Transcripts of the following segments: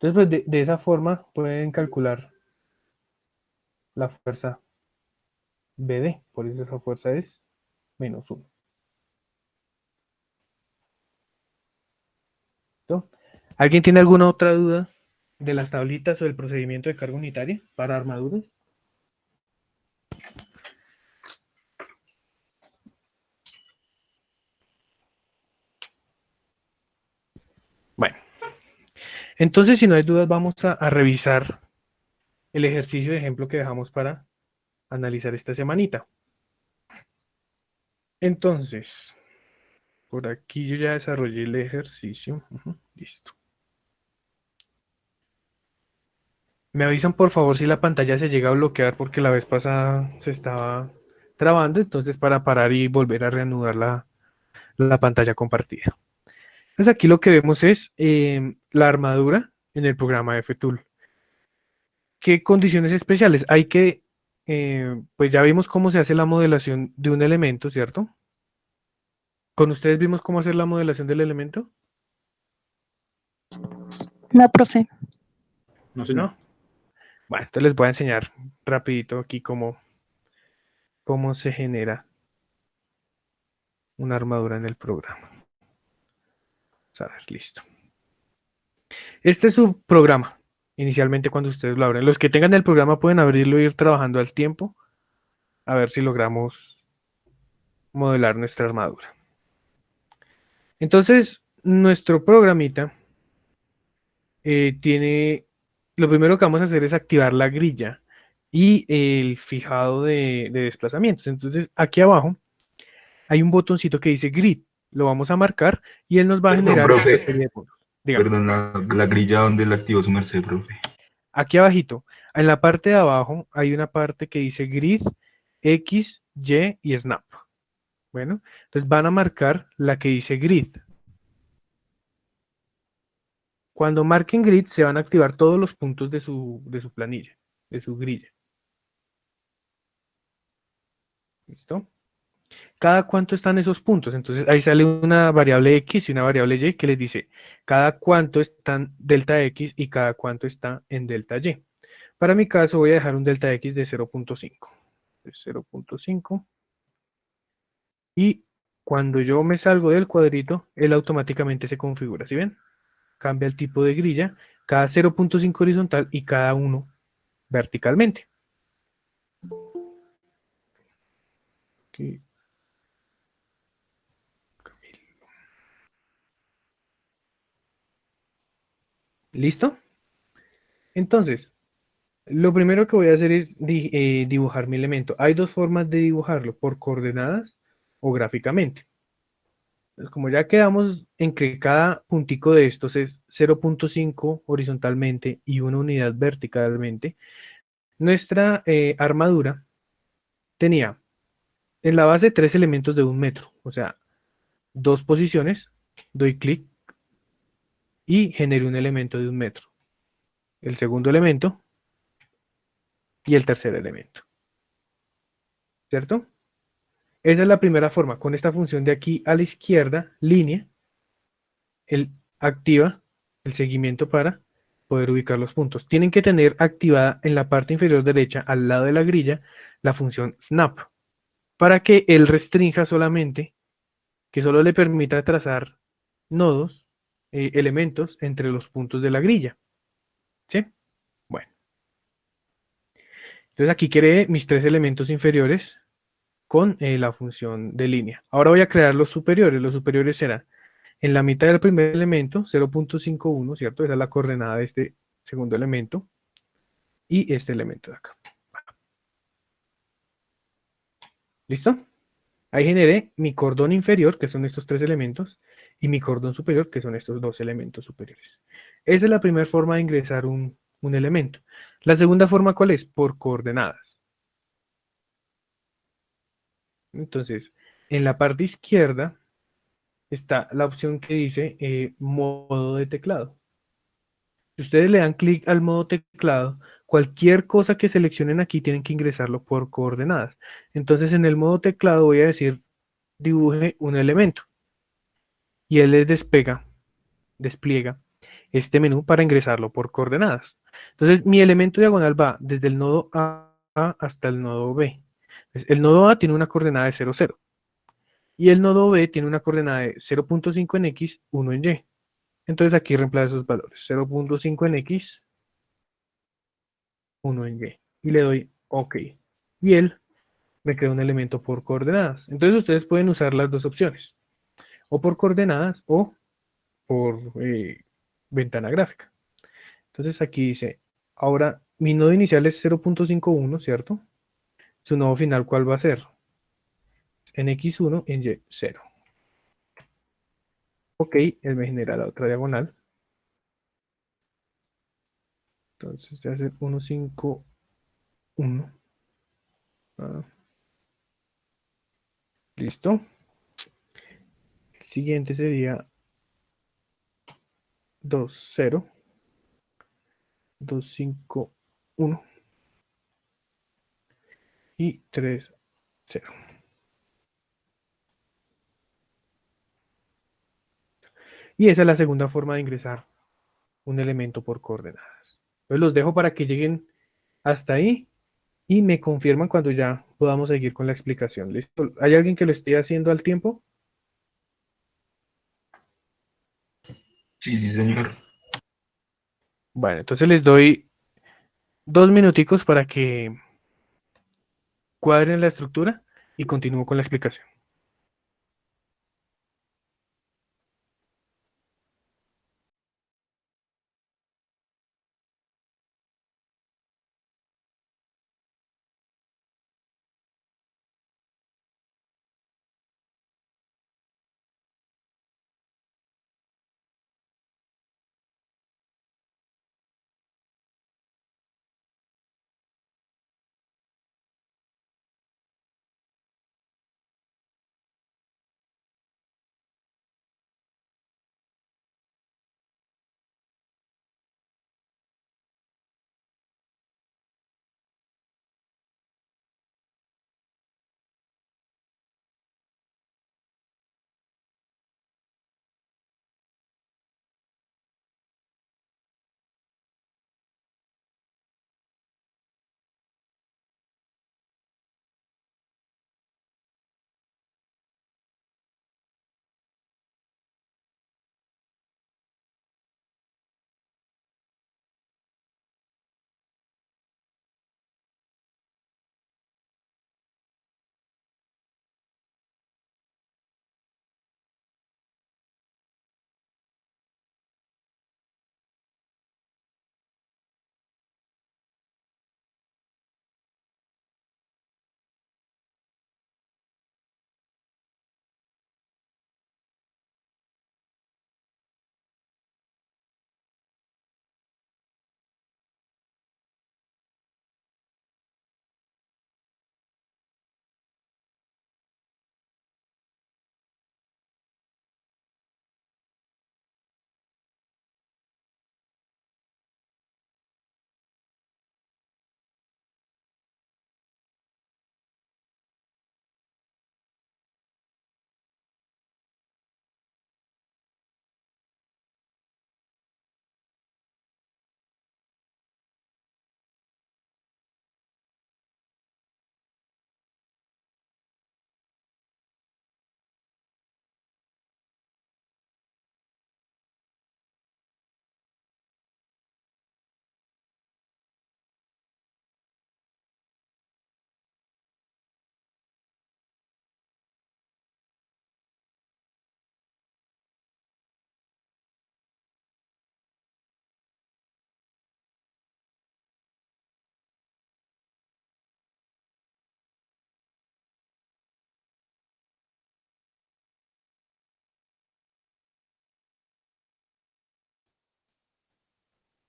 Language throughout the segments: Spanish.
Entonces, pues de esa forma pueden calcular la fuerza BD, por eso esa fuerza es -1. ¿Listo? ¿Alguien tiene alguna otra duda de las tablitas o del procedimiento de carga unitaria para armaduras? Bueno, entonces si no hay dudas vamos a revisar el ejercicio de ejemplo que dejamos para analizar esta semanita. Entonces, por aquí yo ya desarrollé el ejercicio. Listo. Me avisan por favor si la pantalla se llega a bloquear porque la vez pasada se estaba trabando, entonces para parar y volver a reanudar la pantalla compartida. Entonces aquí lo que vemos es la armadura en el programa FTool. ¿Qué condiciones especiales? Hay que, pues ya vimos cómo se hace la modelación de un elemento, ¿cierto? ¿Con ustedes vimos cómo hacer la modelación del elemento? No, profe. No, señor. ¿No? Bueno, entonces les voy a enseñar rapidito aquí cómo se genera una armadura en el programa. Vamos a ver, listo. Este es su programa, inicialmente cuando ustedes lo abren. Los que tengan el programa pueden abrirlo e ir trabajando al tiempo, a ver si logramos modelar nuestra armadura. Entonces, nuestro programita tiene, lo primero que vamos a hacer es activar la grilla y el fijado de desplazamientos. Entonces, aquí abajo hay un botoncito que dice grid. Lo vamos a marcar y él nos va a generar profe. esta serie de puntos. Dígame. Perdón, la grilla donde la activó su merced, profe. Aquí abajito, en la parte de abajo hay una parte que dice grid, X, Y y snap. Bueno, entonces van a marcar la que dice grid. Cuando marquen grid se van a activar todos los puntos de su planilla, de su grilla. ¿Listo? ¿Cada cuánto están esos puntos? Entonces ahí sale una variable X y una variable Y que les dice cada cuánto están delta X y cada cuánto está en delta Y. Para mi caso voy a dejar un delta X de 0.5. 0.5. Y cuando yo me salgo del cuadrito, él automáticamente se configura. ¿Sí ven? Cambia el tipo de grilla, cada 0.5 horizontal y cada 1 verticalmente. Aquí. ¿Listo? Entonces, lo primero que voy a hacer es dibujar mi elemento. Hay dos formas de dibujarlo, por coordenadas o gráficamente. Entonces, como ya quedamos en que cada puntico de estos es 0.5 horizontalmente y una unidad verticalmente, nuestra armadura tenía en la base 3 elementos de 1 metro, o sea, 2 posiciones, doy clic y genero un elemento de 1 metro. El segundo elemento y el tercer elemento. ¿Cierto? Esa es la primera forma. Con esta función de aquí a la izquierda, línea, él activa el seguimiento para poder ubicar los puntos. Tienen que tener activada en la parte inferior derecha, al lado de la grilla, la función snap, para que él restrinja solamente, que solo le permita trazar nodos, elementos entre los puntos de la grilla. ¿Sí? Bueno. Entonces aquí creé mis 3 elementos inferiores con la función de línea. Ahora voy a crear los superiores. Los superiores serán en la mitad del primer elemento, 0.51, ¿cierto? Esa es la coordenada de este segundo elemento. Y este elemento de acá. ¿Listo? Ahí generé mi cordón inferior, que son estos 3 elementos, y mi cordón superior, que son estos 2 elementos superiores. Esa es la primera forma de ingresar un elemento. La segunda forma, ¿cuál es? Por coordenadas. Entonces, en la parte izquierda está la opción que dice modo de teclado. Si ustedes le dan clic al modo teclado, cualquier cosa que seleccionen aquí tienen que ingresarlo por coordenadas. Entonces, en el modo teclado voy a decir dibuje un elemento. Y él les despliega este menú para ingresarlo por coordenadas. Entonces, mi elemento diagonal va desde el nodo A hasta el nodo B. El nodo A tiene una coordenada de 0, 0. Y el nodo B tiene una coordenada de 0.5 en X, 1 en Y. Entonces aquí reemplazo esos valores. 0.5 en X, 1 en Y. Y le doy OK. Y él me crea un elemento por coordenadas. Entonces ustedes pueden usar las dos opciones. O por coordenadas o por ventana gráfica. Entonces aquí dice, ahora mi nodo inicial es 0.51, ¿cierto? Su nodo final, ¿cuál va a ser? En X1, en Y, 0. OK, él me genera la otra diagonal. Entonces voy a hacer 1, 5, 1. Ah, listo. El siguiente sería 2, 0, 2, 5, 1 y 3, 0. Y esa es la segunda forma de ingresar un elemento por coordenadas. Entonces los dejo para que lleguen hasta ahí y me confirman cuando ya podamos seguir con la explicación. ¿Listo? ¿Hay alguien que lo esté haciendo al tiempo? Sí, sí, señor. Bueno, entonces les doy 2 minuticos para que cuadren la estructura y continúo con la explicación.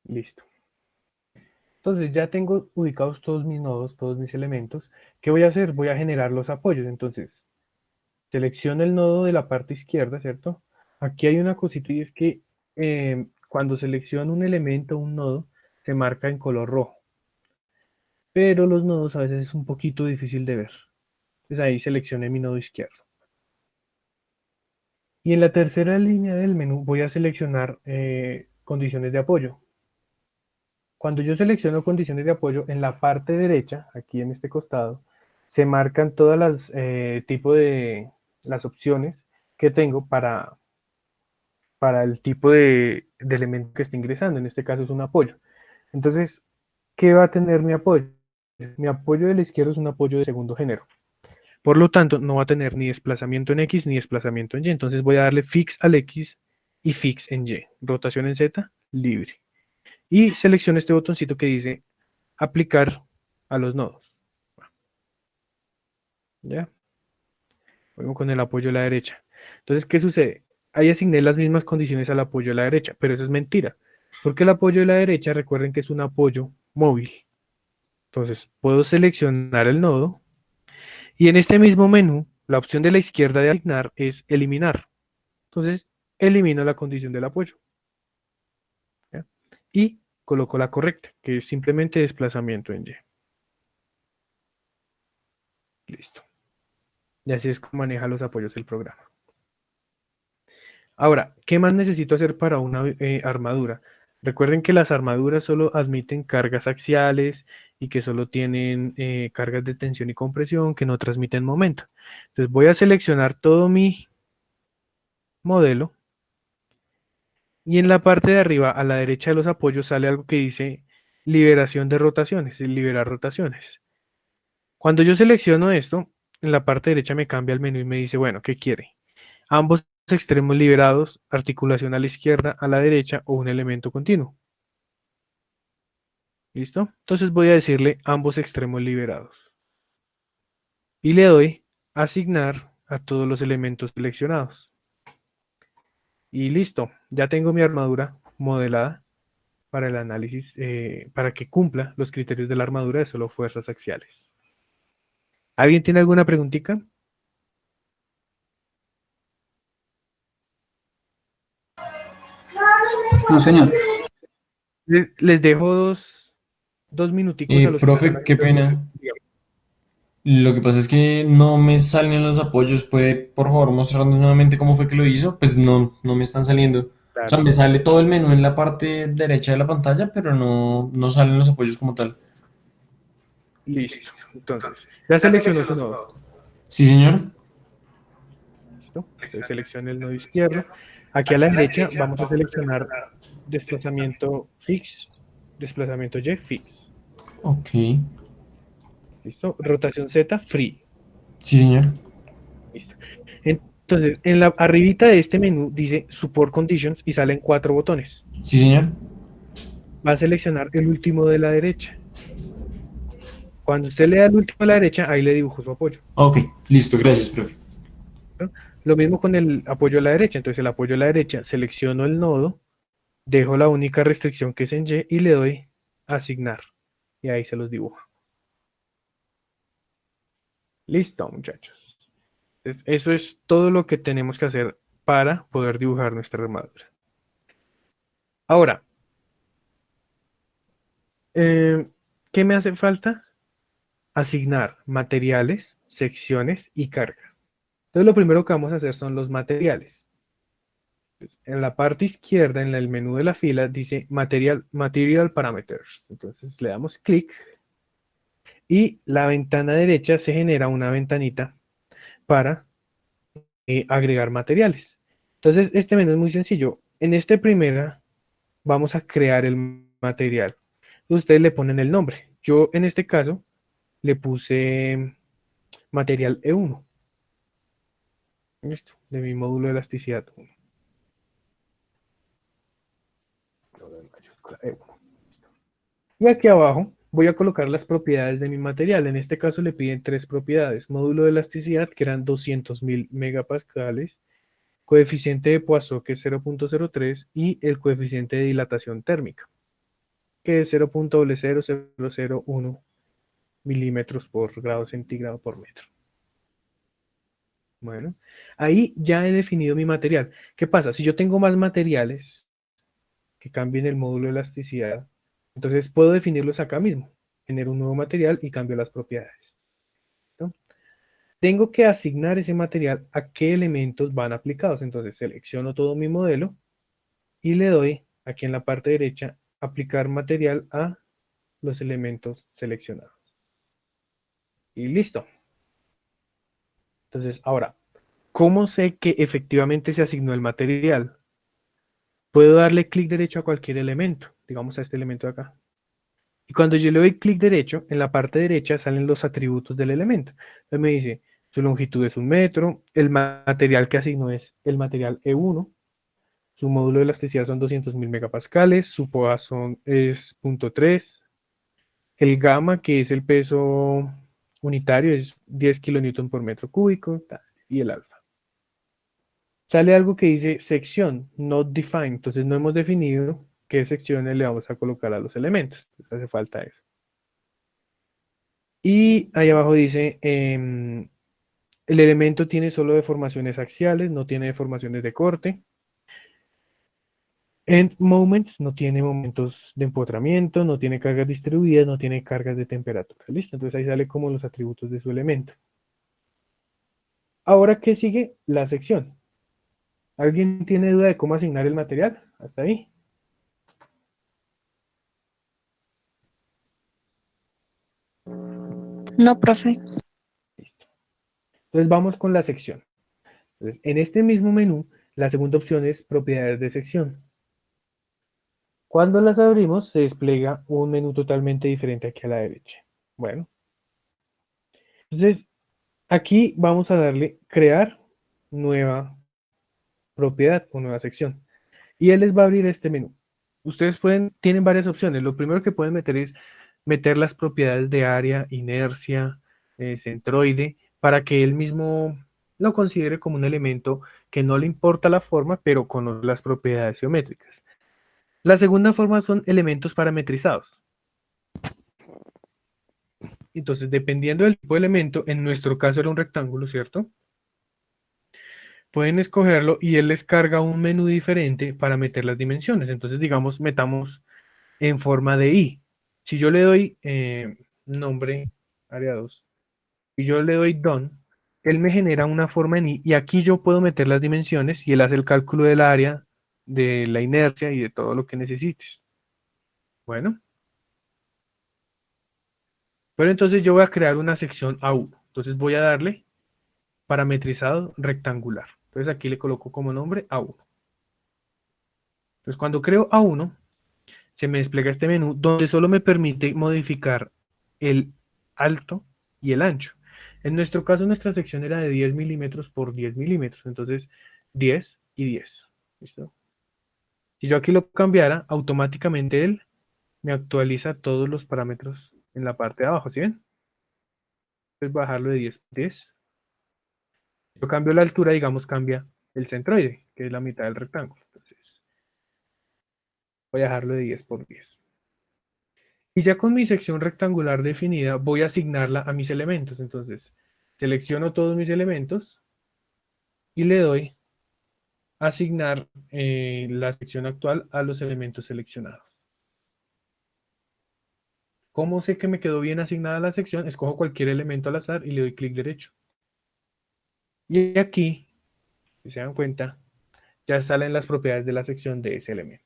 Listo. Entonces ya tengo ubicados todos mis nodos, todos mis elementos. ¿Qué voy a hacer? Voy a generar los apoyos. Entonces, selecciono el nodo de la parte izquierda, ¿cierto? Aquí hay una cosita y es que cuando selecciono un elemento, un nodo, se marca en color rojo. Pero los nodos a veces es un poquito difícil de ver. Entonces ahí seleccioné mi nodo izquierdo. Y en la tercera línea del menú voy a seleccionar condiciones de apoyo. Cuando yo selecciono condiciones de apoyo, en la parte derecha, aquí en este costado, se marcan todas las tipo de las opciones que tengo para el tipo de elemento que esté ingresando. En este caso es un apoyo. Entonces, ¿qué va a tener mi apoyo? Mi apoyo de la izquierda es un apoyo de segundo género. Por lo tanto, no va a tener ni desplazamiento en X ni desplazamiento en Y. Entonces voy a darle fix al X y fix en Y. Rotación en Z, libre. Y selecciono este botoncito que dice aplicar a los nodos. ¿Ya? Voy con el apoyo a la derecha. Entonces, ¿qué sucede? Ahí asigné las mismas condiciones al apoyo a la derecha, pero eso es mentira. Porque el apoyo de la derecha, recuerden que es un apoyo móvil. Entonces, puedo seleccionar el nodo y en este mismo menú, la opción de la izquierda de asignar es eliminar. Entonces, elimino la condición del apoyo. ¿Ya? Y coloco la correcta, que es simplemente desplazamiento en Y. Listo. Y así es como maneja los apoyos del programa. Ahora, ¿qué más necesito hacer para una armadura? Recuerden que las armaduras solo admiten cargas axiales y que solo tienen cargas de tensión y compresión que no transmiten momento. Entonces voy a seleccionar todo mi modelo y en la parte de arriba a la derecha de los apoyos sale algo que dice liberación de rotaciones, liberar rotaciones. Cuando yo selecciono esto, en la parte derecha me cambia el menú y me dice, bueno, ¿qué quiere? Ambos extremos liberados, articulación a la izquierda, a la derecha o un elemento continuo. ¿Listo? Entonces voy a decirle ambos extremos liberados. Y le doy asignar a todos los elementos seleccionados. Y listo, ya tengo mi armadura modelada para el análisis, para que cumpla los criterios de la armadura de solo fuerzas axiales. ¿Alguien tiene alguna preguntita? No, señor. Les dejo dos minuticos a los que están Profe, qué haciendo ejercicio. pena. Lo que pasa es que no me salen los apoyos. ¿Puede, por favor, mostrarnos nuevamente cómo fue que lo hizo? Pues no, no me están saliendo. O sea, Claro, me sale todo el menú en la parte derecha de la pantalla, pero no, no salen los apoyos como tal. listo. Entonces, ya seleccionó su nodo. Sí, señor. ¿Listo? Entonces seleccione el nodo izquierdo. Aquí a la derecha vamos a seleccionar desplazamiento fix, desplazamiento Y fix. Ok. ¿Listo? Rotación Z free. Sí, señor. ¿Listo? Entonces, en la arribita de este menú dice Support Conditions y salen 4 botones. Sí, señor. Va a seleccionar el último de la derecha. Cuando usted le da el último a la derecha, ahí le dibujo su apoyo. Ok, listo, gracias, profe. ¿No? Lo mismo con el apoyo a la derecha. Entonces, el apoyo a la derecha, selecciono el nodo, dejo la única restricción que es en Y y le doy asignar. Y ahí se los dibujo. Listo, muchachos. Entonces, eso es todo lo que tenemos que hacer para poder dibujar nuestra armadura. Ahora, ¿qué me hace falta? Asignar materiales, secciones y cargas. Entonces, lo primero que vamos a hacer son los materiales. En la parte izquierda, en el menú de la fila, dice Material Parameters. Entonces, le damos clic y la ventana derecha se genera una ventanita para agregar materiales. Entonces, este menú es muy sencillo. En este primera vamos a crear el material. Ustedes le ponen el nombre. Yo, en este caso, le puse material E1. Listo, de mi módulo de elasticidad 1. Y aquí abajo voy a colocar las propiedades de mi material. En este caso le piden 3 propiedades. Módulo de elasticidad, que eran 200.000 megapascales. Coeficiente de Poisson, que es 0.03. Y el coeficiente de dilatación térmica, que es 0.00001 milímetros por grado centígrado por metro. Bueno, ahí ya he definido mi material. ¿Qué pasa? Si yo tengo más materiales que cambien el módulo de elasticidad, entonces puedo definirlos acá mismo. Genero un nuevo material y cambio las propiedades. ¿No? Tengo que asignar ese material a qué elementos van aplicados. Entonces selecciono todo mi modelo y le doy aquí en la parte derecha, aplicar material a los elementos seleccionados. Y listo. Entonces, ahora, ¿cómo sé que efectivamente se asignó el material? Puedo darle clic derecho a cualquier elemento, digamos a este elemento de acá. Y cuando yo le doy clic derecho, en la parte derecha salen los atributos del elemento. Entonces me dice, su longitud es 1 metro, el material que asignó es el material E1, su módulo de elasticidad son 200.000 megapascales, su Poisson es 0.3, el gamma, que es el peso unitario, es 10 kilonewton por metro cúbico, y el alfa. Sale algo que dice sección, not defined, entonces no hemos definido qué secciones le vamos a colocar a los elementos, entonces hace falta eso. Y ahí abajo dice, el elemento tiene solo deformaciones axiales, no tiene deformaciones de corte. End moments, no tiene momentos de empotramiento, no tiene cargas distribuidas, no tiene cargas de temperatura. ¿Listo? Entonces ahí sale como los atributos de su elemento. Ahora, ¿qué sigue? La sección. ¿Alguien tiene duda de cómo asignar el material? Hasta ahí. No, profe. Listo. Entonces vamos con la sección. Entonces, en este mismo menú, la segunda opción es propiedades de sección. Cuando las abrimos, se despliega un menú totalmente diferente aquí a la derecha. Bueno, entonces aquí vamos a darle crear nueva propiedad o nueva sección. Y él les va a abrir este menú. Ustedes tienen varias opciones. Lo primero que pueden meter es meter las propiedades de área, inercia, centroide, para que él mismo lo considere como un elemento que no le importa la forma, pero con las propiedades geométricas. La segunda forma son elementos parametrizados. Entonces, dependiendo del tipo de elemento, en nuestro caso era un rectángulo, ¿cierto? Pueden escogerlo y él les carga un menú diferente para meter las dimensiones. Entonces, digamos, metamos en forma de I. Si yo le doy nombre, área 2, y yo le doy done, él me genera una forma en I, y aquí yo puedo meter las dimensiones y él hace el cálculo del área, de la inercia y de todo lo que necesites. Bueno, pero entonces yo voy a crear una sección A1. Entonces voy a darle parametrizado rectangular. Entonces aquí le coloco como nombre A1. Entonces cuando creo A1, se me despliega este menú donde solo me permite modificar el alto y el ancho. En nuestro caso, nuestra sección era de 10 milímetros por 10 milímetros, entonces 10 y 10. ¿Listo? Si yo aquí lo cambiara, automáticamente él me actualiza todos los parámetros en la parte de abajo, ¿sí ven? Entonces bajarlo de 10 por 10. Yo cambio la altura, digamos, cambia el centroide, que es la mitad del rectángulo. Entonces voy a dejarlo de 10 por 10. Y ya con mi sección rectangular definida, voy a asignarla a mis elementos. Entonces, selecciono todos mis elementos y le doy asignar la sección actual a los elementos seleccionados. ¿Cómo sé que me quedó bien asignada la sección? Escojo cualquier elemento al azar y le doy clic derecho. Y aquí, si se dan cuenta, ya salen las propiedades de la sección de ese elemento.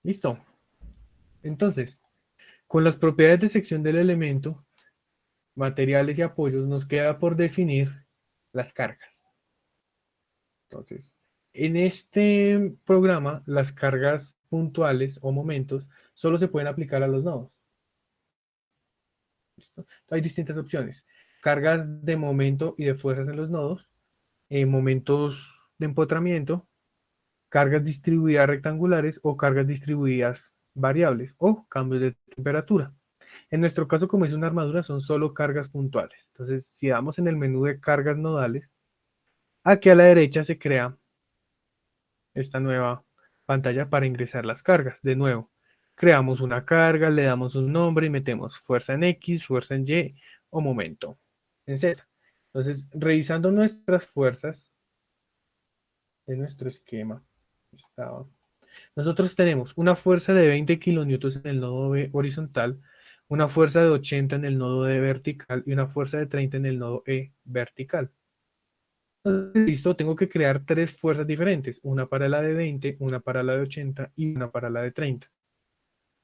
Listo. Entonces, con las propiedades de sección del elemento, materiales y apoyos, nos queda por definir las cargas. Entonces, en este programa, las cargas puntuales o momentos solo se pueden aplicar a los nodos. ¿Listo? Entonces, hay distintas opciones. Cargas de momento y de fuerzas en los nodos, momentos de empotramiento, cargas distribuidas rectangulares o cargas distribuidas variables o cambios de temperatura. En nuestro caso, como es una armadura, son solo cargas puntuales. Entonces, si damos en el menú de cargas nodales, aquí a la derecha se crea esta nueva pantalla para ingresar las cargas. De nuevo, creamos una carga, le damos un nombre y metemos fuerza en X, fuerza en Y o momento en Z. Entonces, revisando nuestras fuerzas en nuestro esquema, Nosotros tenemos una fuerza de 20 kilonewtons en el nodo B horizontal, una fuerza de 80 en el nodo D vertical y una fuerza de 30 en el nodo E vertical. Entonces, listo, tengo que crear tres fuerzas diferentes, una para la de 20, una para la de 80 y una para la de 30.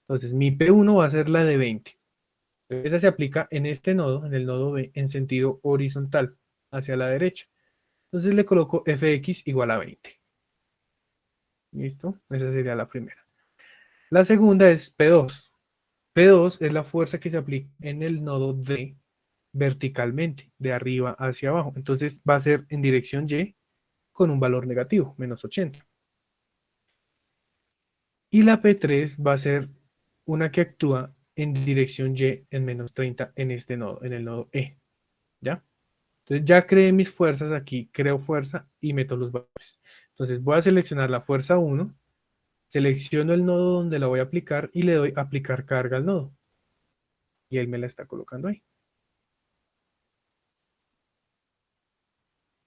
Entonces, mi P1 va a ser la de 20. Esa se aplica en este nodo, en el nodo B, en sentido horizontal, hacia la derecha. Entonces le coloco Fx igual a 20. ¿Listo? Esa sería la primera. La segunda es P2. P2 es la fuerza que se aplica en el nodo D verticalmente, de arriba hacia abajo. Entonces va a ser en dirección Y con un valor negativo, menos 80. Y la P3 va a ser una que actúa en dirección Y en menos 30 en este nodo, en el nodo E. ¿Ya? Entonces ya creé mis fuerzas aquí, creo fuerza y meto los valores. Entonces voy a seleccionar la fuerza 1, selecciono el nodo donde la voy a aplicar y le doy aplicar carga al nodo. Y él me la está colocando ahí.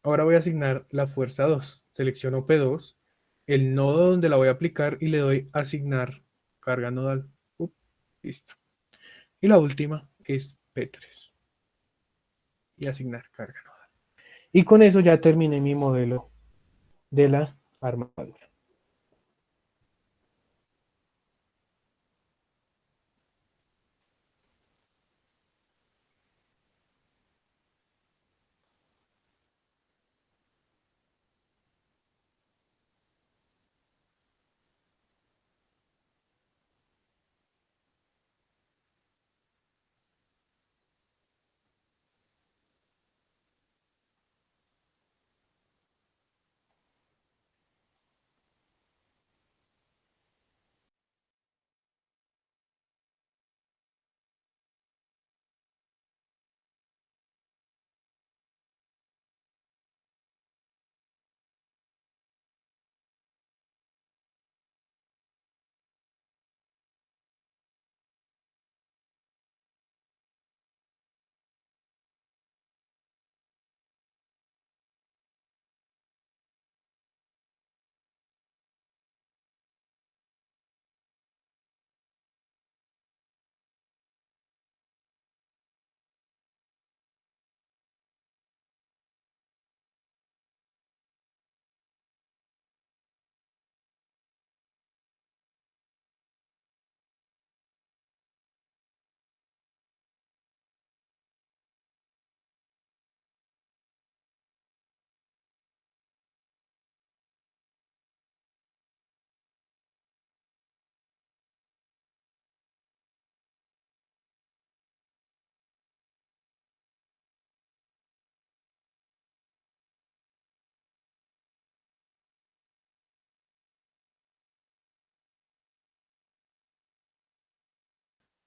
Ahora voy a asignar la fuerza 2. Selecciono P2, el nodo donde la voy a aplicar y le doy asignar carga nodal. Listo. Y la última es P3 y asignar carga nodal. Y con eso ya terminé mi modelo de la armadura.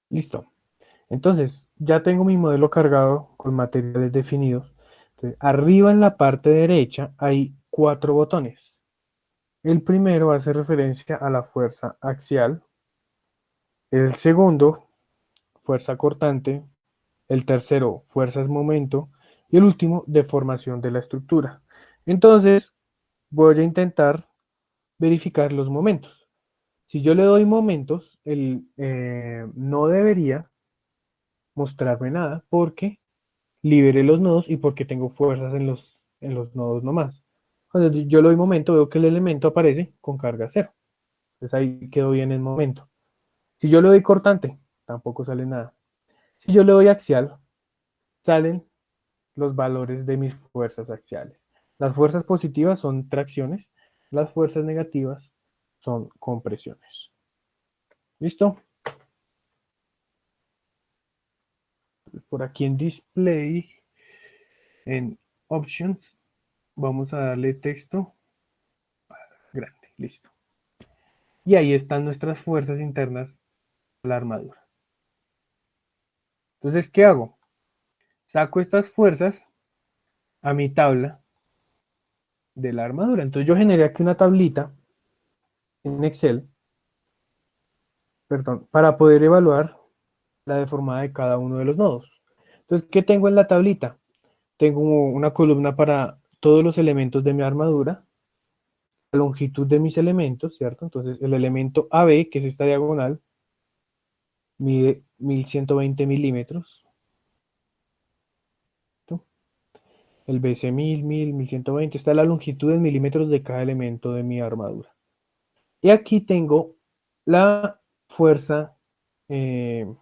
Listo. Entonces, ya tengo mi modelo cargado con materiales definidos. Entonces, arriba en la parte derecha hay cuatro botones. El primero hace referencia a la fuerza axial, el segundo, fuerza cortante, el tercero, fuerzas momento, y el último, deformación de la estructura. Entonces, voy a intentar verificar los momentos. Si yo le doy momentos, no debería mostrarme nada porque liberé los nodos y porque tengo fuerzas en los nodos nomás. Cuando yo le doy momento, veo que el elemento aparece con carga cero. Entonces ahí quedó bien el momento. Si yo le doy cortante, tampoco sale nada. Si yo le doy axial, salen los valores de mis fuerzas axiales. Las fuerzas positivas son tracciones, las fuerzas negativas son compresiones. ¿Listo? Por aquí en Display, en Options, vamos a darle texto grande. Listo. Y ahí están nuestras fuerzas internas a la armadura. Entonces, ¿qué hago? Saco estas fuerzas a mi tabla de la armadura. Entonces yo generé aquí una tablita en Excel, perdón, para poder evaluar la deformada de cada uno de los nodos. Entonces, ¿qué tengo en la tablita? Tengo una columna para todos los elementos de mi armadura, la longitud de mis elementos, ¿cierto? Entonces el elemento AB, que es esta diagonal, mide 1120 milímetros. ¿Cierto? El BC 1120, está la longitud en milímetros de cada elemento de mi armadura. Y aquí tengo la fuerza, creo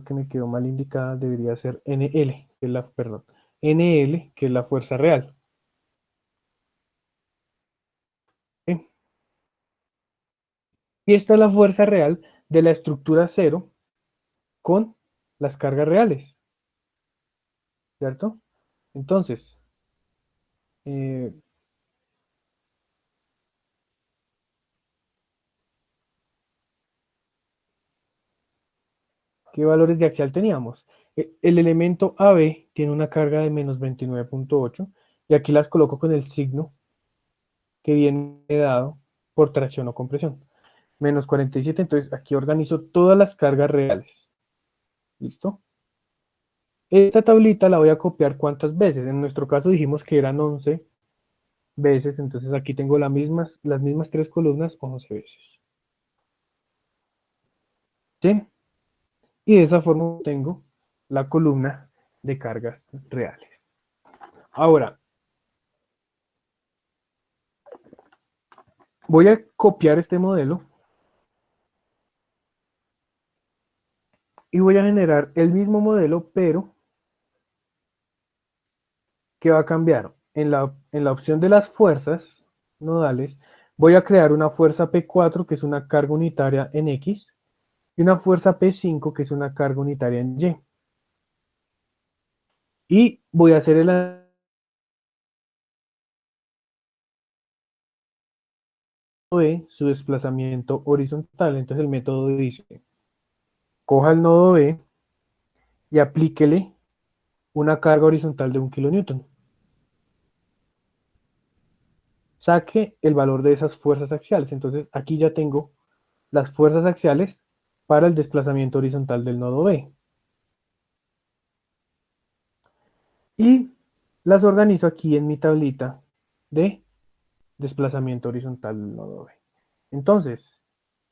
que me quedó mal indicada, debería ser NL, que es perdón, NL, que es la fuerza real. ¿Sí? Y esta es la fuerza real de la estructura cero con las cargas reales, ¿cierto? Entonces, eh, ¿qué valores de axial teníamos? El elemento AB tiene una carga de menos 29.8 y aquí las coloco con el signo que viene dado por tracción o compresión. Menos 47, entonces aquí organizo todas las cargas reales. ¿Listo? Esta tablita la voy a copiar ¿cuántas veces? En nuestro caso dijimos que eran 11 veces, entonces aquí tengo las mismas 3 columnas 11 veces. ¿Sí? Y de esa forma tengo la columna de cargas reales. Ahora, voy a copiar este modelo y voy a generar el mismo modelo, pero ¿qué va a cambiar? En la opción de las fuerzas nodales, voy a crear una fuerza P4, que es una carga unitaria en X, y una fuerza P5, que es una carga unitaria en Y. Y voy a hacer de su desplazamiento horizontal. Entonces el método dice, coja el nodo B y aplíquele una carga horizontal de 1 kilonewton. Saque el valor de esas fuerzas axiales. Entonces aquí ya tengo las fuerzas axiales para el desplazamiento horizontal del nodo B. Y las organizo aquí en mi tablita de desplazamiento horizontal del nodo B. Entonces,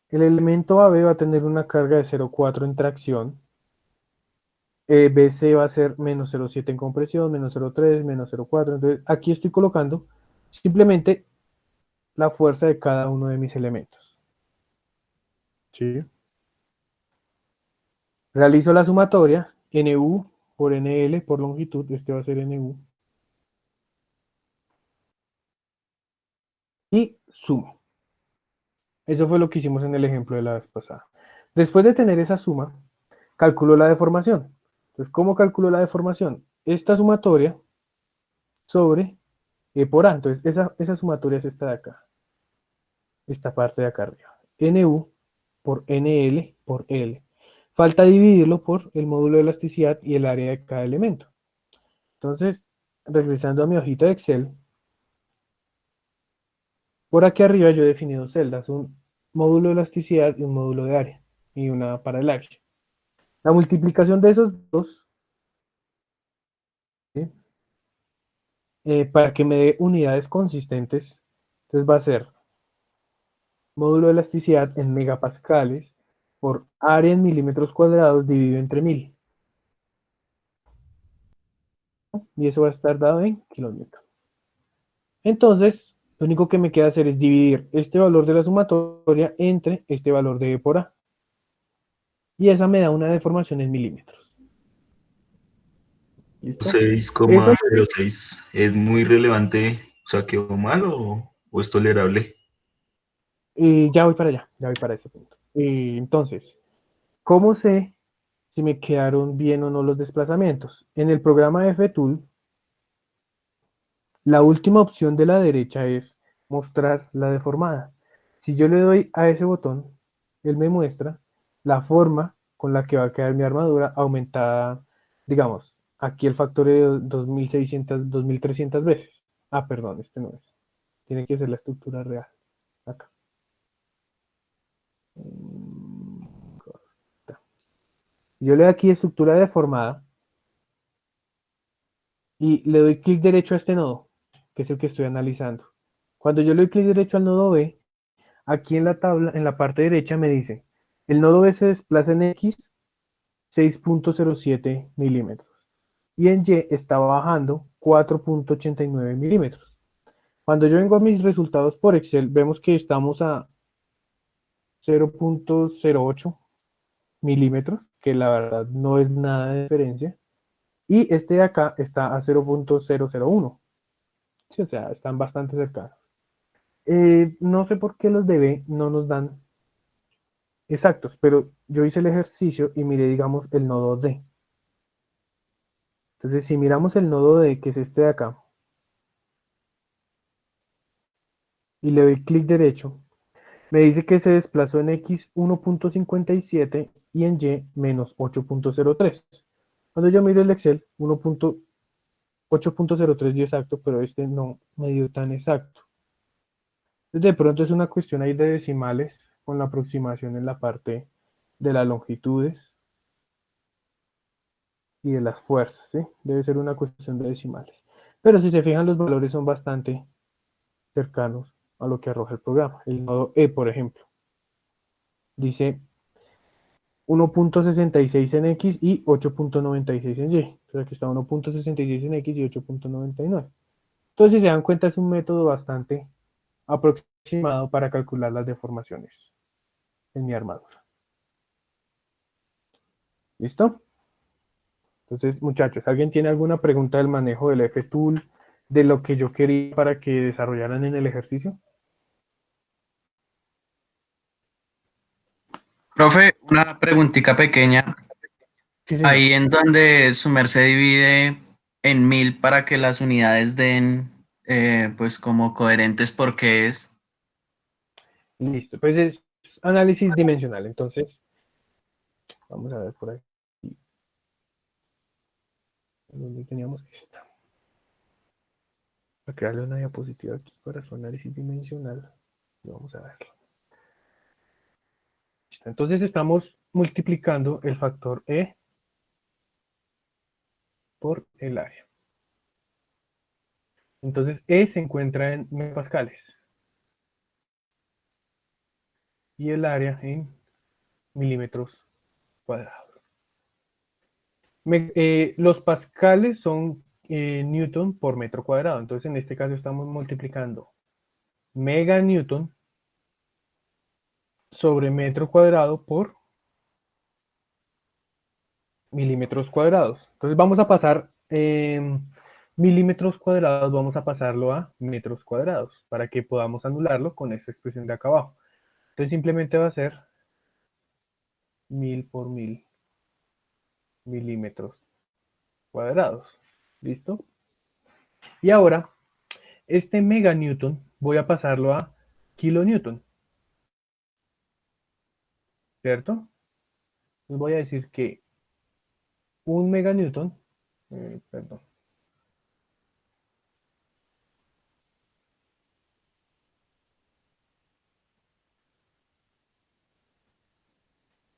el elemento AB va a tener una carga de 0,4 en tracción. BC va a ser menos 0,7 en compresión, menos 0,3, menos 0,4. Entonces, aquí estoy colocando simplemente la fuerza de cada uno de mis elementos. ¿Sí? Realizo la sumatoria, NU por NL por longitud, este va a ser NU, y sumo. Eso fue lo que hicimos en el ejemplo de la vez pasada. Después de tener esa suma, calculo la deformación. Entonces, ¿cómo calculo la deformación? Esta sumatoria sobre E por A. Entonces, esa sumatoria es esta de acá, esta parte de acá arriba. NU por NL por L. Falta dividirlo por el módulo de elasticidad y el área de cada elemento. Entonces, regresando a mi hojita de Excel, por aquí arriba yo he definido celdas, un módulo de elasticidad y un módulo de área, y una para el área. La multiplicación de esos dos, ¿sí? Para que me dé unidades consistentes, entonces va a ser módulo de elasticidad en megapascales por área en milímetros cuadrados dividido entre 1000. Y eso va a estar dado en kilómetros. Entonces, lo único que me queda hacer es dividir este valor de la sumatoria entre este valor de E por A. Y esa me da una deformación en milímetros. ¿Listo? Eso, 6,06 es muy relevante, o sea, ¿quedó mal o es tolerable? ya voy para allá, ya voy para ese punto. Entonces, ¿cómo sé si me quedaron bien o no los desplazamientos? En el programa FTool, la última opción de la derecha es mostrar la deformada. Si yo le doy a ese botón, él me muestra la forma con la que va a quedar mi armadura aumentada, digamos, aquí el factor de 2600, 2300 veces. Ah, perdón, este no es. Tiene que ser la estructura real. Acá. Yo le doy aquí estructura deformada y le doy clic derecho a este nodo. que es el que estoy analizando. Cuando yo le doy clic derecho al nodo B, aquí en la tabla, en la parte derecha me dice, el nodo B se desplaza en X 6.07 milímetros y en Y está bajando 4.89 milímetros. Cuando yo vengo a mis resultados por Excel, vemos que estamos a 0.08 milímetros, que la verdad no es nada de diferencia, y este de acá está a 0.001. Sí, o sea, están bastante cercanos. No sé por qué los de B no nos dan exactos, pero yo hice el ejercicio y miré, digamos, el nodo D. Entonces, si miramos el nodo D, que es este de acá, y le doy clic derecho, me dice que se desplazó en X 1.57 y en Y menos 8.03. Cuando yo miro el Excel, 8.03 dio exacto, pero este no me dio tan exacto. Entonces, de pronto es una cuestión ahí de decimales con la aproximación en la parte de las longitudes y de las fuerzas, ¿sí? Debe ser una cuestión de decimales. Pero si se fijan, los valores son bastante cercanos a lo que arroja el programa. El nodo E, por ejemplo, dice 1.66 en X y 8.96 en Y. Entonces aquí está 1.66 en X y 8.99. Entonces, si se dan cuenta, es un método bastante aproximado para calcular las deformaciones en mi armadura. ¿Listo? Entonces, muchachos, ¿alguien tiene alguna pregunta del manejo del F-Tool, de lo que yo quería para que desarrollaran en el ejercicio? Profe, una preguntita pequeña. Sí, señor. Ahí en donde su merced divide en 1000 para que las unidades den pues como coherentes, ¿por qué es? Listo. Pues es análisis dimensional. Entonces, vamos a ver por aquí. ¿Dónde teníamos esta? Voy a crearle una diapositiva aquí para su análisis dimensional. Vamos a verlo. Listo. Entonces estamos multiplicando el factor E por el área. Entonces E se encuentra en megapascales y el área en milímetros cuadrados. Los pascales son newton por metro cuadrado. Entonces en este caso estamos multiplicando meganewton sobre metro cuadrado por milímetros cuadrados. Entonces vamos a pasar milímetros cuadrados, vamos a pasarlo a metros cuadrados para que podamos anularlo con esta expresión de acá abajo. Entonces simplemente va a ser 1000 por 1000 milímetros cuadrados. ¿Listo? Y ahora, este meganewton voy a pasarlo a kilonewton, ¿cierto? Entonces voy a decir que un meganewton, perdón,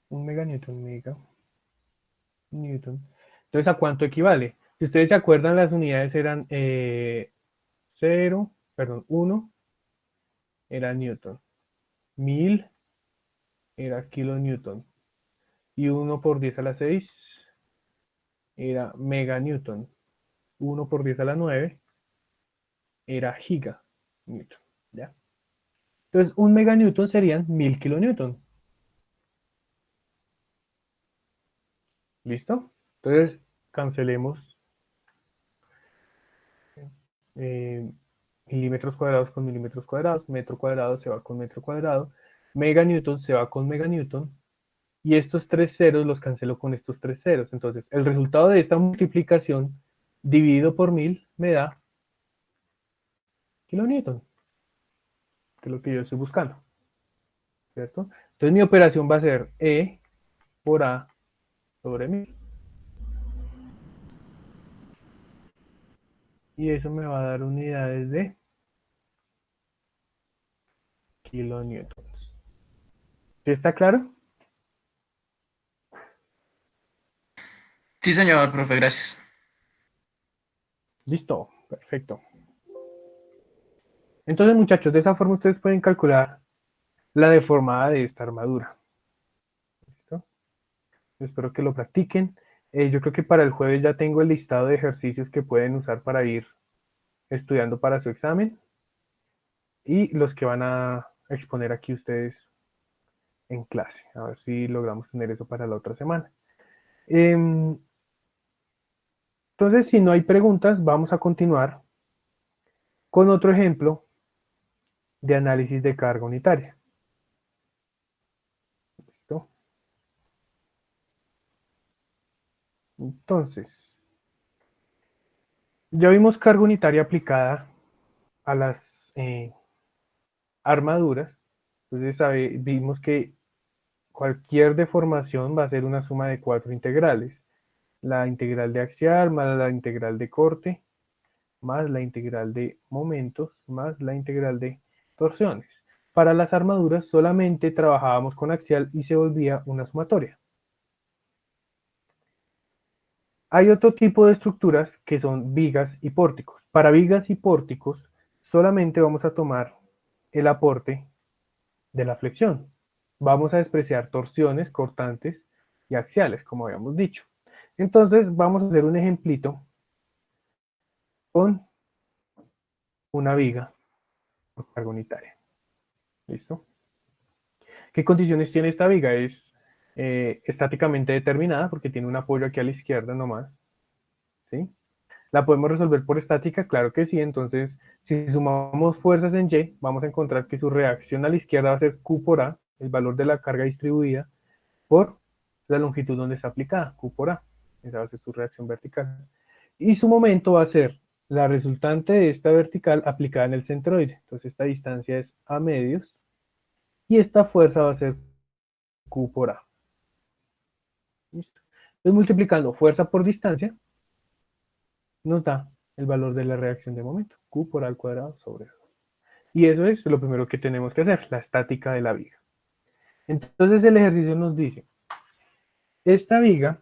un meganewton, newton. Entonces, ¿a cuánto equivale? Si ustedes se acuerdan, las unidades eran 0, perdón, 1 era newton, 1000 era kilonewton y 1 por 10 a la 6 era meganewton, 1 por 10 a la 9 era giganewton, ¿ya? Entonces, un meganewton serían 1000 kilonewton. ¿Listo? Entonces, cancelemos eh, milímetros cuadrados con milímetros cuadrados, metro cuadrado se va con metro cuadrado, meganewton se va con meganewton, y estos tres ceros los cancelo con estos tres ceros. Entonces, el resultado de esta multiplicación dividido por 1000 me da kilonewton, que es lo que yo estoy buscando, ¿cierto? Entonces, mi operación va a ser E por A sobre 1000. Y eso me va a dar unidades de kilonewtons. ¿Sí está claro? Sí, señor, profe, gracias. Listo, perfecto. Entonces, muchachos, de esa forma ustedes pueden calcular la deformada de esta armadura. ¿Listo? Espero que lo practiquen. Yo creo que para el jueves ya tengo el listado de ejercicios que pueden usar para ir estudiando para su examen y los que van a exponer aquí ustedes en clase. A ver si logramos tener eso para la otra semana. Entonces, si no hay preguntas, vamos a continuar con otro ejemplo de análisis de carga unitaria. ¿Listo? Entonces, ya vimos carga unitaria aplicada a las armaduras. Entonces vimos que cualquier deformación va a ser una suma de 4 integrales. La integral de axial más la integral de corte, más la integral de momentos, más la integral de torsiones. Para las armaduras solamente trabajábamos con axial y se volvía una sumatoria. Hay otro tipo de estructuras que son vigas y pórticos. Para vigas y pórticos solamente vamos a tomar el aporte de la flexión. Vamos a despreciar torsiones, cortantes y axiales, como habíamos dicho. Entonces vamos a hacer un ejemplito con una viga por carga unitaria. ¿Listo? ¿Qué condiciones tiene esta viga? Es estáticamente determinada porque tiene un apoyo aquí a la izquierda nomás. ¿Sí? ¿La podemos resolver por estática? Claro que sí. Entonces, si sumamos fuerzas en Y, vamos a encontrar que su reacción a la izquierda va a ser Q por A, el valor de la carga distribuida, por la longitud donde está aplicada, Q por A. Esa va a ser su reacción vertical. Y su momento va a ser la resultante de esta vertical aplicada en el centroide. Entonces, esta distancia es A medios. Y esta fuerza va a ser Q por A. ¿Listo? Entonces, multiplicando fuerza por distancia, nos da el valor de la reacción de momento, Q por A al cuadrado sobre 2. Y eso es lo primero que tenemos que hacer, la estática de la viga. Entonces el ejercicio nos dice, esta viga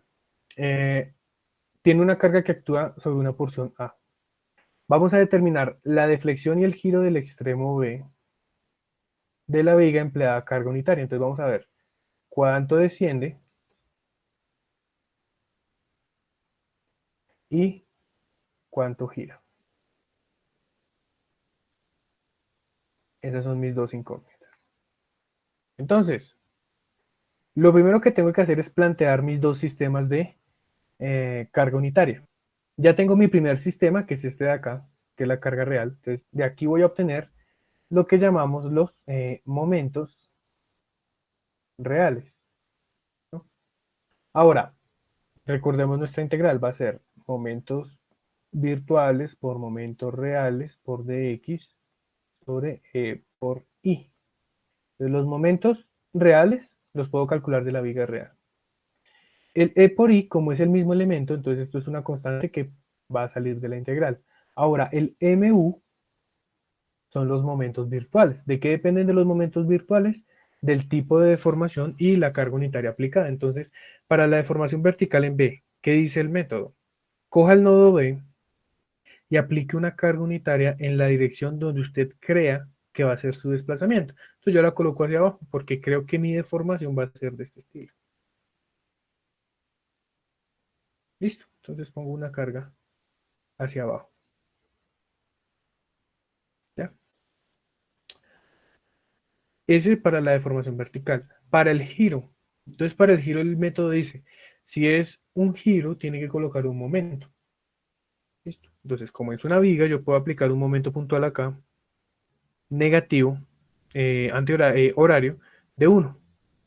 tiene una carga que actúa sobre una porción A. Vamos a determinar la deflexión y el giro del extremo B de la viga empleada a carga unitaria. Entonces vamos a ver cuánto desciende y cuánto gira. Esas son mis dos incógnitas. Entonces, lo primero que tengo que hacer es plantear mis dos sistemas de carga unitaria. Ya tengo mi primer sistema, que es este de acá, que es la carga real. Entonces, de aquí voy a obtener lo que llamamos los momentos reales, ¿no? Ahora, recordemos nuestra integral, va a ser momentos virtuales por momentos reales por dx sobre e por i. Entonces, los momentos reales los puedo calcular de la viga real. El e por i, como es el mismo elemento, entonces esto es una constante que va a salir de la integral. Ahora, el mu son los momentos virtuales. ¿De qué dependen de los momentos virtuales? Del tipo de deformación y la carga unitaria aplicada. Entonces, para la deformación vertical en B, ¿qué dice el método? Coja el nodo B y aplique una carga unitaria en la dirección donde usted crea que va a ser su desplazamiento. Entonces yo la coloco hacia abajo porque creo que mi deformación va a ser de este estilo. Listo. Entonces pongo una carga hacia abajo. ¿Ya? Ese es para la deformación vertical. Para el giro. Entonces para el giro el método dice, si es un giro, tiene que colocar un momento. ¿Listo? Entonces, como es una viga, yo puedo aplicar un momento puntual acá, negativo, horario, de 1.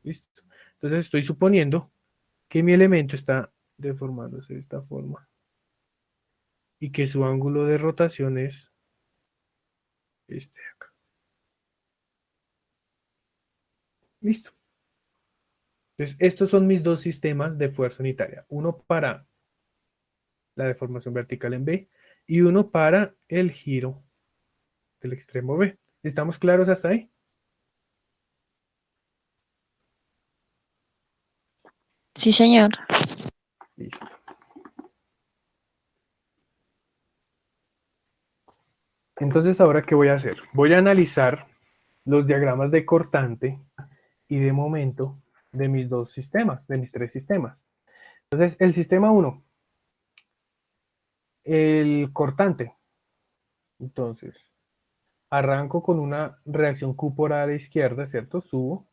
¿Listo? Entonces estoy suponiendo que mi elemento está deformándose de esta forma y que su ángulo de rotación es este de acá. Listo. Entonces, estos son mis dos sistemas de fuerza unitaria. Uno para la deformación vertical en B y uno para el giro del extremo B. ¿Estamos claros hasta ahí? Sí, señor. Listo. Entonces, ¿ahora qué voy a hacer? Voy a analizar los diagramas de cortante y de momento de mis dos sistemas, de mis tres sistemas. Entonces, el sistema 1, el cortante. Entonces, arranco con una reacción Q por A a la izquierda, ¿cierto? Subo.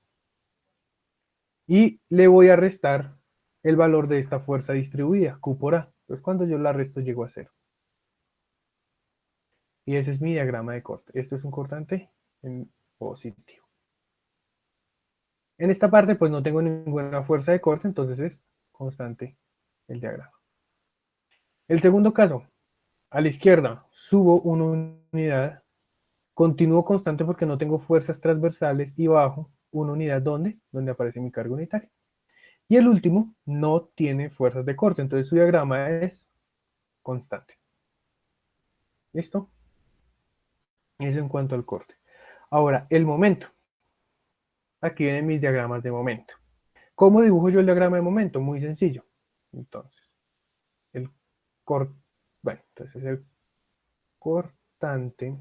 Y le voy a restar el valor de esta fuerza distribuida, Q por A. Entonces, cuando yo la resto, llego a 0. Y ese es mi diagrama de corte. Esto es un cortante en positivo. En esta parte, pues no tengo ninguna fuerza de corte, entonces es constante el diagrama. El segundo caso, a la izquierda, subo una unidad, continúo constante porque no tengo fuerzas transversales y bajo una unidad donde aparece mi carga unitaria. Y el último no tiene fuerzas de corte, entonces su diagrama es constante. ¿Listo? Eso en cuanto al corte. Ahora, el momento. Aquí vienen mis diagramas de momento. ¿Cómo dibujo yo el diagrama de momento? Muy sencillo. Entonces, el entonces el cortante,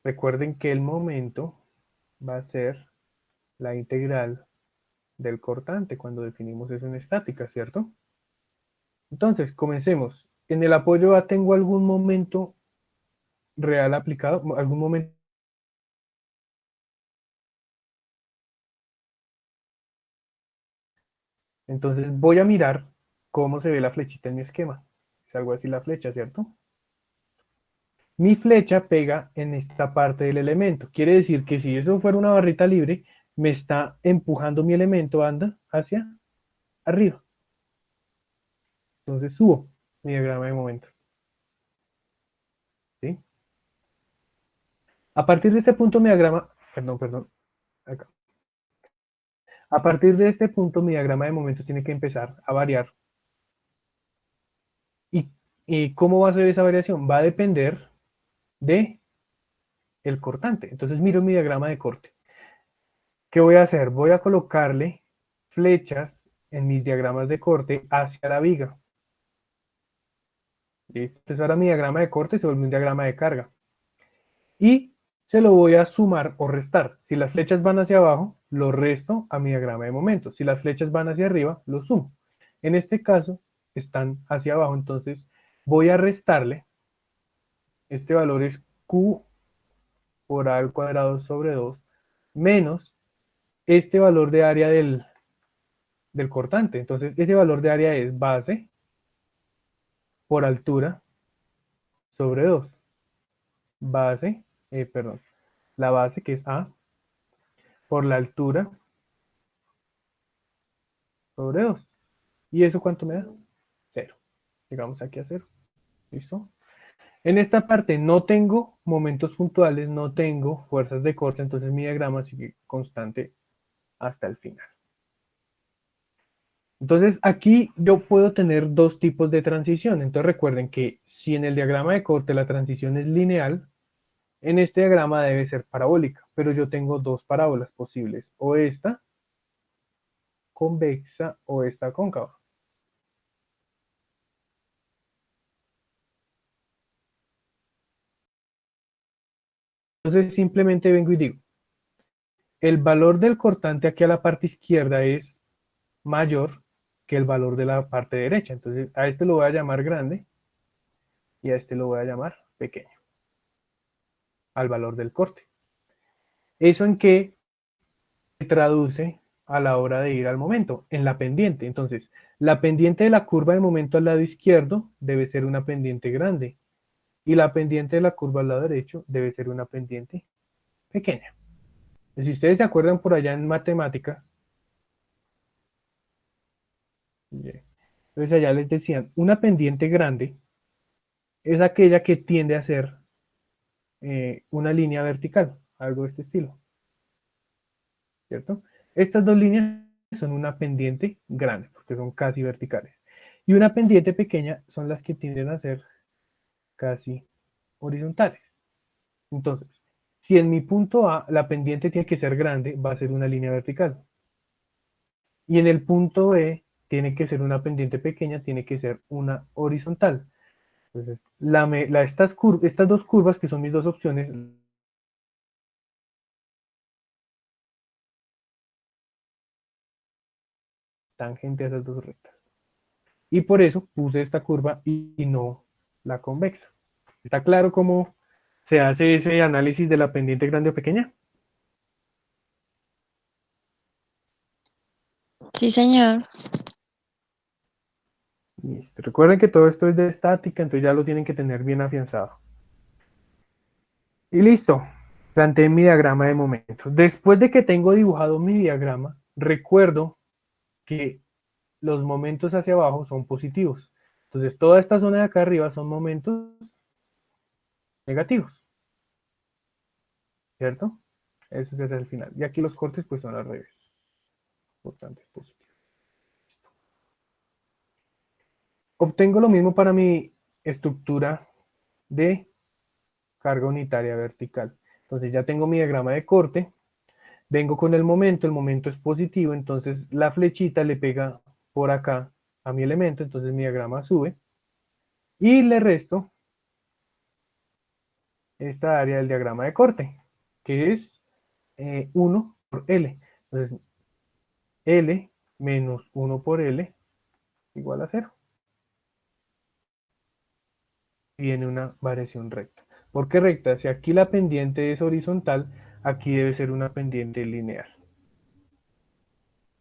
recuerden que el momento va a ser la integral del cortante cuando definimos eso en estática, ¿cierto? Entonces, comencemos. En el apoyo A tengo algún momento real aplicado, algún momento. Entonces voy a mirar cómo se ve la flechita en mi esquema. Es algo así la flecha, ¿cierto? Mi flecha pega en esta parte del elemento. Quiere decir que si eso fuera una barrita libre, me está empujando mi elemento, anda hacia arriba. Entonces subo mi diagrama de momento. ¿Sí? A partir de este punto mi diagrama, perdón, acá. A partir de este punto mi diagrama de momento tiene que empezar a variar. ¿Y cómo va a ser esa variación? Va a depender de el cortante. Entonces miro mi diagrama de corte. ¿Qué voy a hacer? Voy a colocarle flechas en mis diagramas de corte hacia la viga. ¿Listo? Entonces ahora mi diagrama de corte se vuelve un diagrama de carga. Y se lo voy a sumar o restar. Si las flechas van hacia abajo, lo resto a mi diagrama de momento. Si las flechas van hacia arriba, lo sumo. En este caso, están hacia abajo, entonces voy a restarle. Este valor es Q por A al cuadrado sobre 2 menos este valor de área del cortante. Entonces, ese valor de área es base por altura sobre 2. Base, perdón, la base que es A por la altura sobre 2. ¿Y eso cuánto me da? 0. Llegamos aquí a 0. ¿Listo? En esta parte no tengo momentos puntuales, no tengo fuerzas de corte, entonces mi diagrama sigue constante hasta el final. Entonces aquí yo puedo tener dos tipos de transición. Entonces recuerden que si en el diagrama de corte la transición es lineal, en este diagrama debe ser parabólica, pero yo tengo dos parábolas posibles, o esta convexa o esta cóncava. Entonces simplemente vengo y digo, el valor del cortante aquí a la parte izquierda es mayor que el valor de la parte derecha. Entonces a este lo voy a llamar grande y a este lo voy a llamar pequeño, al valor del corte. ¿Eso en qué se traduce a la hora de ir al momento? En la pendiente. Entonces, la pendiente de la curva de momento al lado izquierdo debe ser una pendiente grande y la pendiente de la curva al lado derecho debe ser una pendiente pequeña. Si ustedes se acuerdan por allá en matemática, entonces allá les decían, una pendiente grande es aquella que tiende a ser una línea vertical, algo de este estilo, ¿cierto? Estas dos líneas son una pendiente grande, porque son casi verticales. Y una pendiente pequeña son las que tienden a ser casi horizontales. Entonces, si en mi punto A la pendiente tiene que ser grande, va a ser una línea vertical. Y en el punto B tiene que ser una pendiente pequeña, tiene que ser una horizontal. Entonces, estas dos curvas, que son mis dos opciones, tangente a esas dos rectas. Y por eso puse esta curva y no la convexa. ¿Está claro cómo se hace ese análisis de la pendiente grande o pequeña? Sí, señor. Listo. Recuerden que todo esto es de estática, entonces ya lo tienen que tener bien afianzado. Y listo. Planteé mi diagrama de momentos. Después de que tengo dibujado mi diagrama, recuerdo que los momentos hacia abajo son positivos. Entonces, toda esta zona de acá arriba son momentos negativos, ¿cierto? Eso es el final. Y aquí los cortes pues son al revés. Importante, positivo. Obtengo lo mismo para mi estructura de carga unitaria vertical. Entonces ya tengo mi diagrama de corte. Vengo con el momento es positivo, entonces la flechita le pega por acá a mi elemento, entonces mi diagrama sube. Y le resto esta área del diagrama de corte, que es 1 por L. Entonces, L menos 1 por L igual a 0. Viene una variación recta. ¿Por qué recta? Si aquí la pendiente es horizontal, aquí debe ser una pendiente lineal.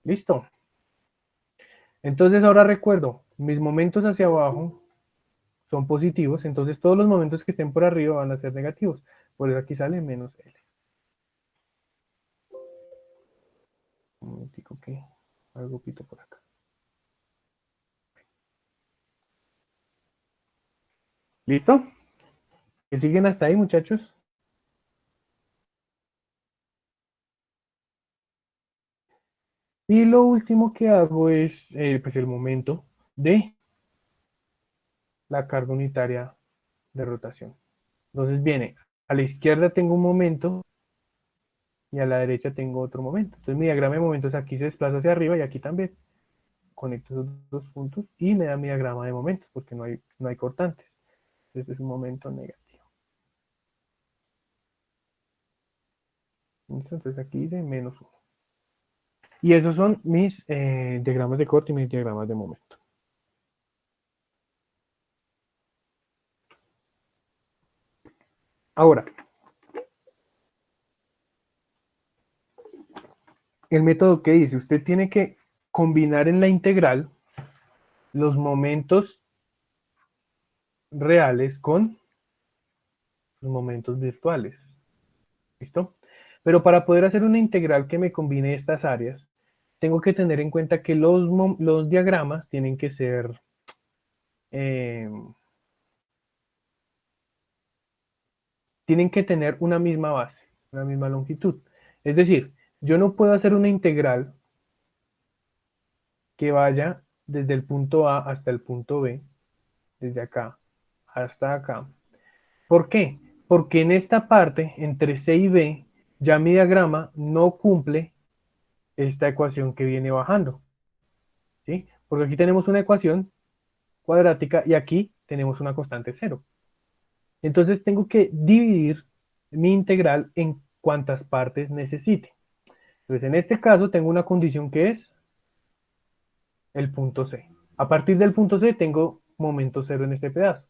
¿Listo? Entonces ahora recuerdo, mis momentos hacia abajo son positivos, entonces todos los momentos que estén por arriba van a ser negativos. Por eso aquí sale menos L. Un momentico que algo pito por acá. ¿Listo? ¿Que siguen hasta ahí, muchachos? Y lo último que hago es pues el momento de la carga unitaria de rotación. Entonces viene, a la izquierda tengo un momento y a la derecha tengo otro momento. Entonces mi diagrama de momentos aquí se desplaza hacia arriba y aquí también. Conecto esos dos puntos y me da mi diagrama de momentos porque no hay cortantes. Este es un momento negativo. ¿Listo? Entonces aquí dice menos 1. Y esos son mis diagramas de corte y mis diagramas de momento. Ahora, el método que dice, usted tiene que combinar en la integral los momentos reales con los momentos virtuales. ¿Listo? Pero para poder hacer una integral que me combine estas áreas, tengo que tener en cuenta que los diagramas tienen que ser eh, tienen que tener una misma base, una misma longitud. Es decir, yo no puedo hacer una integral que vaya desde el punto A hasta el punto B, desde acá hasta acá. ¿Por qué? Porque en esta parte, entre C y B, ya mi diagrama no cumple esta ecuación que viene bajando. ¿Sí? Porque aquí tenemos una ecuación cuadrática y aquí tenemos una constante cero. Entonces tengo que dividir mi integral en cuantas partes necesite. Entonces en este caso tengo una condición que es el punto C. A partir del punto C tengo momento cero en este pedazo.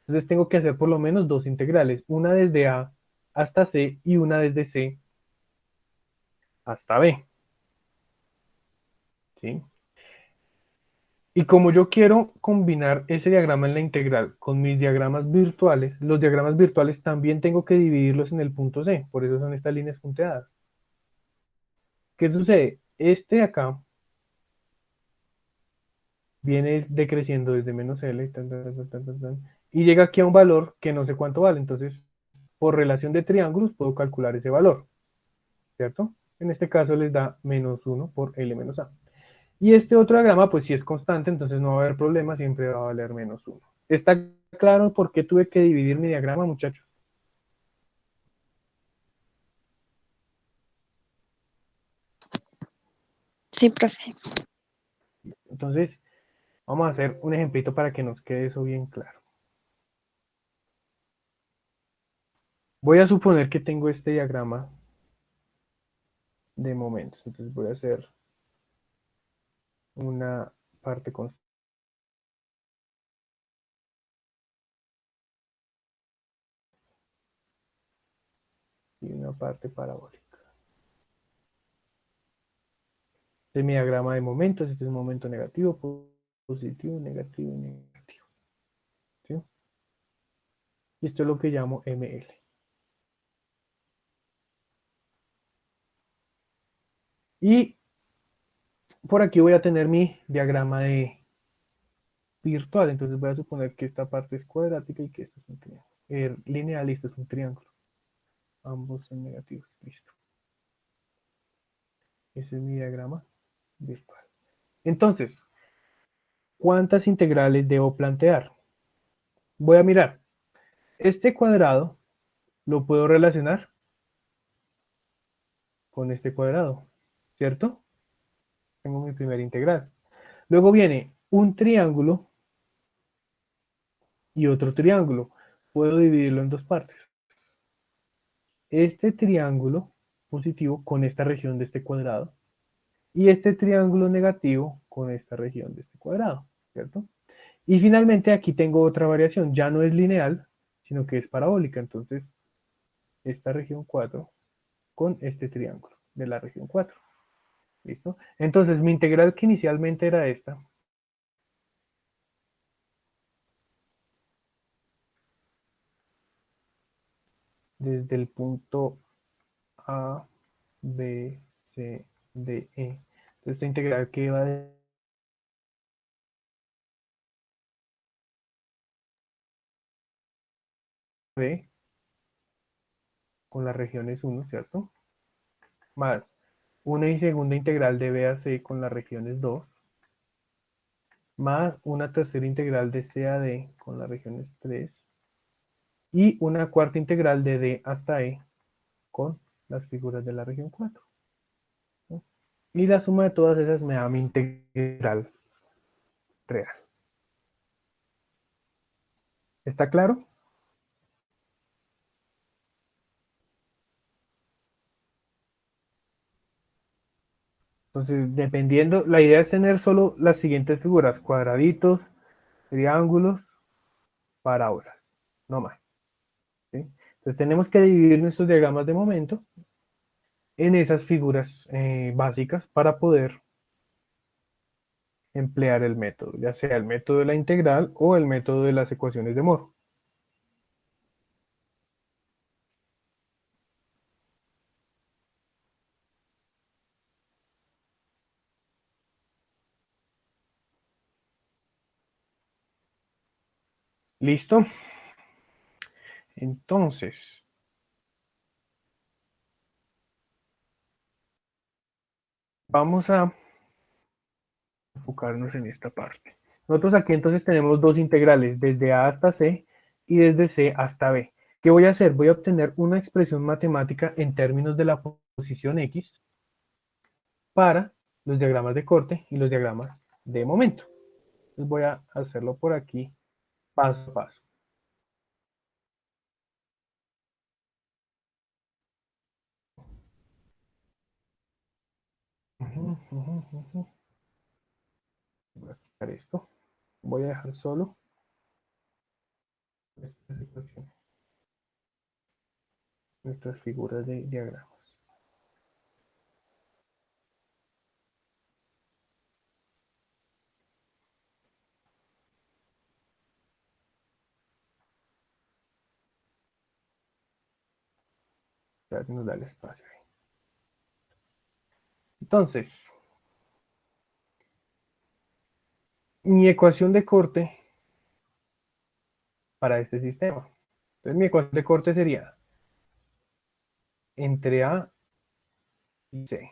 Entonces tengo que hacer por lo menos dos integrales, una desde A hasta C y una desde C hasta B. ¿Sí? Y como yo quiero combinar ese diagrama en la integral con mis diagramas virtuales, los diagramas virtuales también tengo que dividirlos en el punto C, por eso son estas líneas punteadas. ¿Qué sucede? Este de acá viene decreciendo desde menos L y llega aquí a un valor que no sé cuánto vale, entonces por relación de triángulos puedo calcular ese valor, ¿cierto? En este caso les da menos 1 por L menos A. Y este otro diagrama, pues si es constante, entonces no va a haber problema, siempre va a valer menos 1. ¿Está claro por qué tuve que dividir mi diagrama, muchachos? Sí, profe. Entonces, vamos a hacer un ejemplito para que nos quede eso bien claro. Voy a suponer que tengo este diagrama de momentos. Entonces voy a hacer una parte constante y una parte parabólica. Este es mi diagrama de momentos. Este es un momento negativo, positivo, negativo y negativo. ¿Sí? Y esto es lo que llamo ML. Y por aquí voy a tener mi diagrama de virtual. Entonces voy a suponer que esta parte es cuadrática y que esto es un triángulo. Lineal y esto es un triángulo. Ambos son negativos. Listo. Ese es mi diagrama virtual. Entonces, ¿cuántas integrales debo plantear? Voy a mirar. Este cuadrado lo puedo relacionar con este cuadrado, ¿cierto? Tengo mi primera integral. Luego viene un triángulo y otro triángulo. Puedo dividirlo en dos partes. Este triángulo positivo con esta región de este cuadrado y este triángulo negativo con esta región de este cuadrado, ¿cierto? Y finalmente aquí tengo otra variación, ya no es lineal, sino que es parabólica. Entonces, esta región 4 con este triángulo de la región 4. ¿Listo? Entonces, mi integral que inicialmente era esta, desde el punto A, B, C, D, E. Entonces, esta integral que va de B con las regiones 1, ¿cierto? Más una y segunda integral de B a C con las regiones 2, más una tercera integral de C a D con las regiones 3, y una cuarta integral de D hasta E con las figuras de la región 4. ¿No? Y la suma de todas esas me da mi integral real. ¿Está claro? Entonces, dependiendo, la idea es tener solo las siguientes figuras: cuadraditos, triángulos, parábolas, no más. ¿Sí? Entonces tenemos que dividir nuestros diagramas de momento en esas figuras básicas para poder emplear el método, ya sea el método de la integral o el método de las ecuaciones de Moore. ¿Listo? Entonces, vamos a enfocarnos en esta parte. Nosotros aquí entonces tenemos dos integrales, desde A hasta C y desde C hasta B. ¿Qué voy a hacer? Voy a obtener una expresión matemática en términos de la posición X para los diagramas de corte y los diagramas de momento. Entonces voy a hacerlo por aquí paso a paso. Voy a quitar esto. Voy a dejar solo estas ecuaciones, nuestras figuras de diagramas. Ya nos da el espacio ahí. Entonces, mi ecuación de corte para este sistema. Entonces mi ecuación de corte sería entre A y C.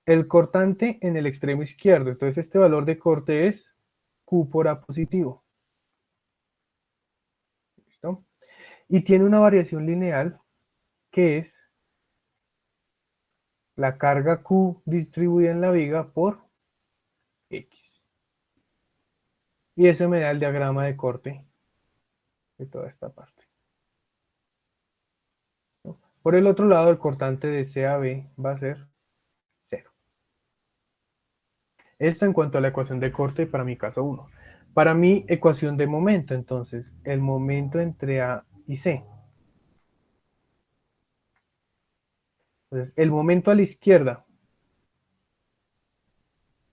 El cortante en el extremo izquierdo. Entonces este valor de corte es Q por A positivo. ¿Listo? Y tiene una variación lineal que es la carga Q distribuida en la viga por X. Y eso me da el diagrama de corte de toda esta parte, ¿no? Por el otro lado, el cortante de C a B va a ser 0. Esto en cuanto a la ecuación de corte para mi caso 1. Para mi ecuación de momento, entonces, el momento entre A y C. Entonces, el momento a la izquierda.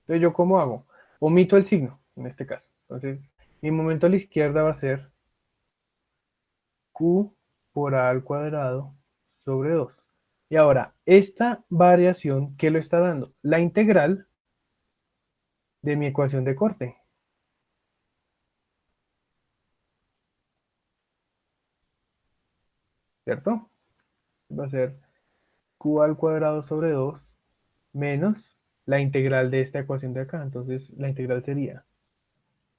Entonces, ¿yo cómo hago? Omito el signo, en este caso. Entonces, mi momento a la izquierda va a ser Q por A al cuadrado sobre 2. Y ahora, esta variación, ¿qué lo está dando? La integral de mi ecuación de corte. ¿Cierto? Va a ser Q al cuadrado sobre 2 menos la integral de esta ecuación de acá. Entonces, la integral sería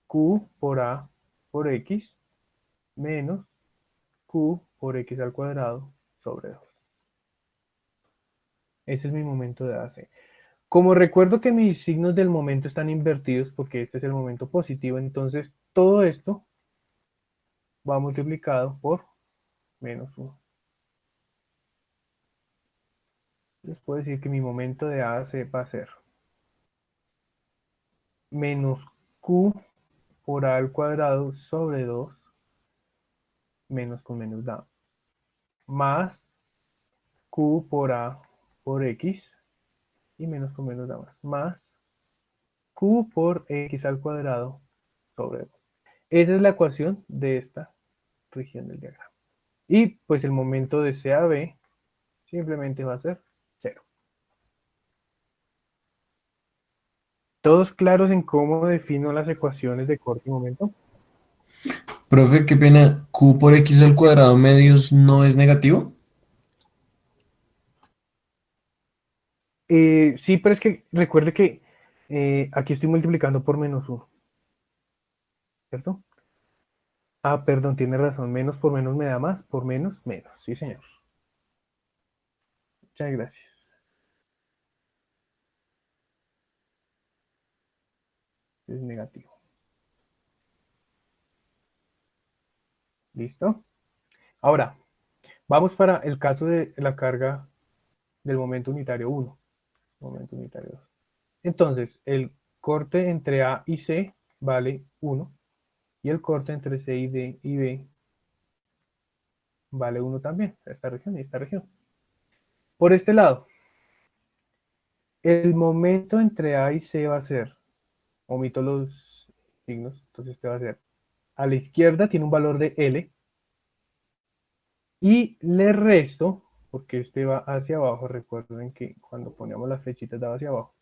Q por A por X menos Q por X al cuadrado sobre 2. Ese es mi momento de AC. Como recuerdo que mis signos del momento están invertidos porque este es el momento positivo, entonces todo esto va multiplicado por menos 1. Les puedo decir que mi momento de AC va a ser menos Q por A al cuadrado sobre 2, menos con menos da, más Q por A por X, y menos con menos da más Q por X al cuadrado sobre 2. Esa es la ecuación de esta región del diagrama. Y pues el momento de C a B simplemente va a ser 0. ¿Todos claros en cómo defino las ecuaciones de corte y momento? Profe, qué pena. ¿Q por X al cuadrado medios no es negativo? Sí, pero es que recuerde que aquí estoy multiplicando por menos 1, ¿cierto? Ah, perdón, tiene razón. Menos por menos me da más, por menos, menos. Sí, señor. Muchas gracias. Es negativo. ¿Listo? Ahora, vamos para el caso de la carga del momento unitario 1. Momento unitario 2. Entonces, el corte entre A y C vale 1. Y el corte entre C y D y B vale 1 también. Esta región y esta región. Por este lado, el momento entre A y C va a ser, omito los signos, entonces este va a ser, a la izquierda tiene un valor de L, y le resto, porque este va hacia abajo, recuerden que cuando poníamos las flechitas daba hacia abajo,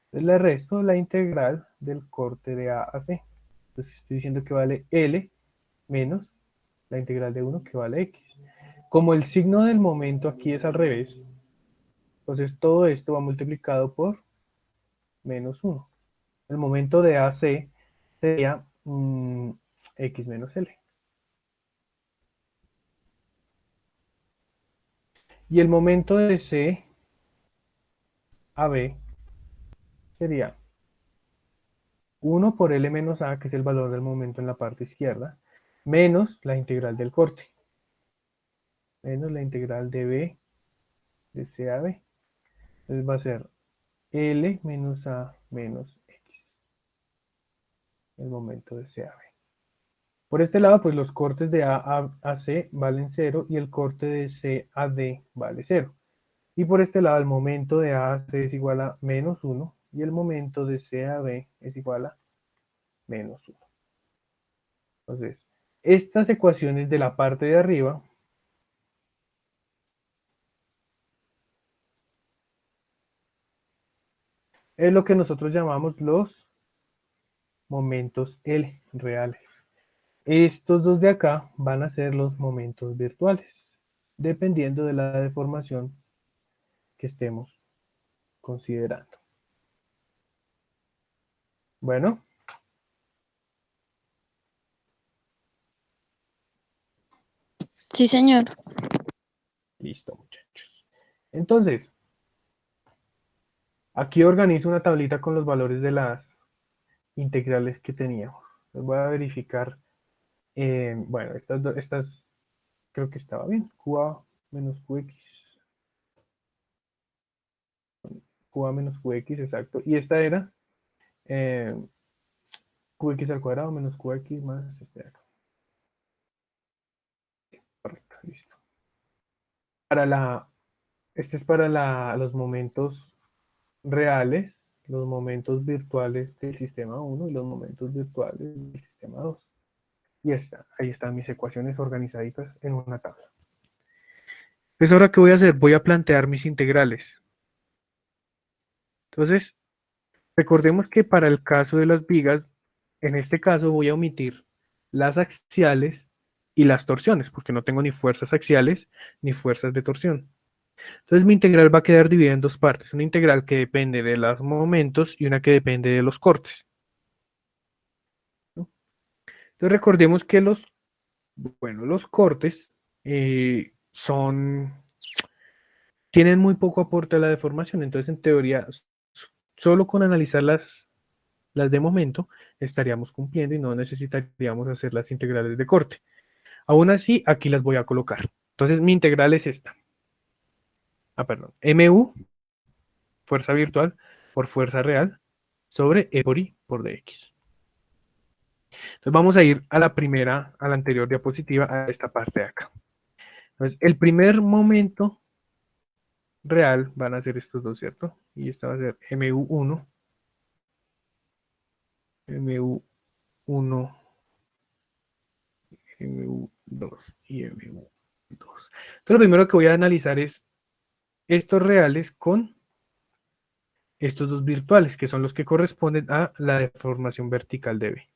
entonces le resto la integral del corte de A a C. Entonces estoy diciendo que vale L menos la integral de 1 que vale X. Como el signo del momento aquí es al revés, entonces todo esto va multiplicado por menos 1. El momento de AC sería X menos L. Y el momento de C a B sería 1 por L menos A, que es el valor del momento en la parte izquierda, menos la integral del corte, menos la integral de B de C a B. Entonces va a ser L menos A menos X, el momento de C a B. Por este lado, pues los cortes de A C valen 0 y el corte de C a D vale 0. Y por este lado, el momento de A a C es igual a menos 1 y el momento de C a B es igual a menos 1. Entonces, estas ecuaciones de la parte de arriba es lo que nosotros llamamos los momentos L reales. Estos dos de acá van a ser los momentos virtuales, dependiendo de la deformación que estemos considerando. Bueno, Sí, señor. listo, muchachos. Entonces, aquí organizo una tablita con los valores de las integrales que teníamos. Voy a verificar. Bueno, estas creo que estaba bien. QA menos QX. QA menos QX, exacto. Y esta era eh, QX al cuadrado menos QX más este de acá. Correcto, listo. Este es para los momentos reales, los momentos virtuales del sistema 1 y los momentos virtuales del sistema 2. Y ahí están mis ecuaciones organizaditas en una tabla. Entonces, ¿ahora qué voy a hacer? Voy a plantear mis integrales. Entonces, recordemos que para el caso de las vigas, en este caso voy a omitir las axiales y las torsiones, porque no tengo ni fuerzas axiales ni fuerzas de torsión. Entonces mi integral va a quedar dividida en dos partes, una integral que depende de los momentos y una que depende de los cortes, ¿no? Entonces recordemos que los cortes tienen muy poco aporte a la deformación, entonces en teoría solo con analizar las de momento estaríamos cumpliendo y no necesitaríamos hacer las integrales de corte. Aún así, aquí las voy a colocar. Entonces mi integral es esta. Perdón, mu, fuerza virtual, por fuerza real, sobre E por I por dx. Entonces vamos a ir a a la anterior diapositiva, a esta parte de acá. Entonces, el primer momento real van a ser estos dos, ¿cierto? Y esta va a ser mu1, mu1, mu2 y mu2. Entonces, lo primero que voy a analizar es estos reales con estos dos virtuales, que son los que corresponden a la deformación vertical de B.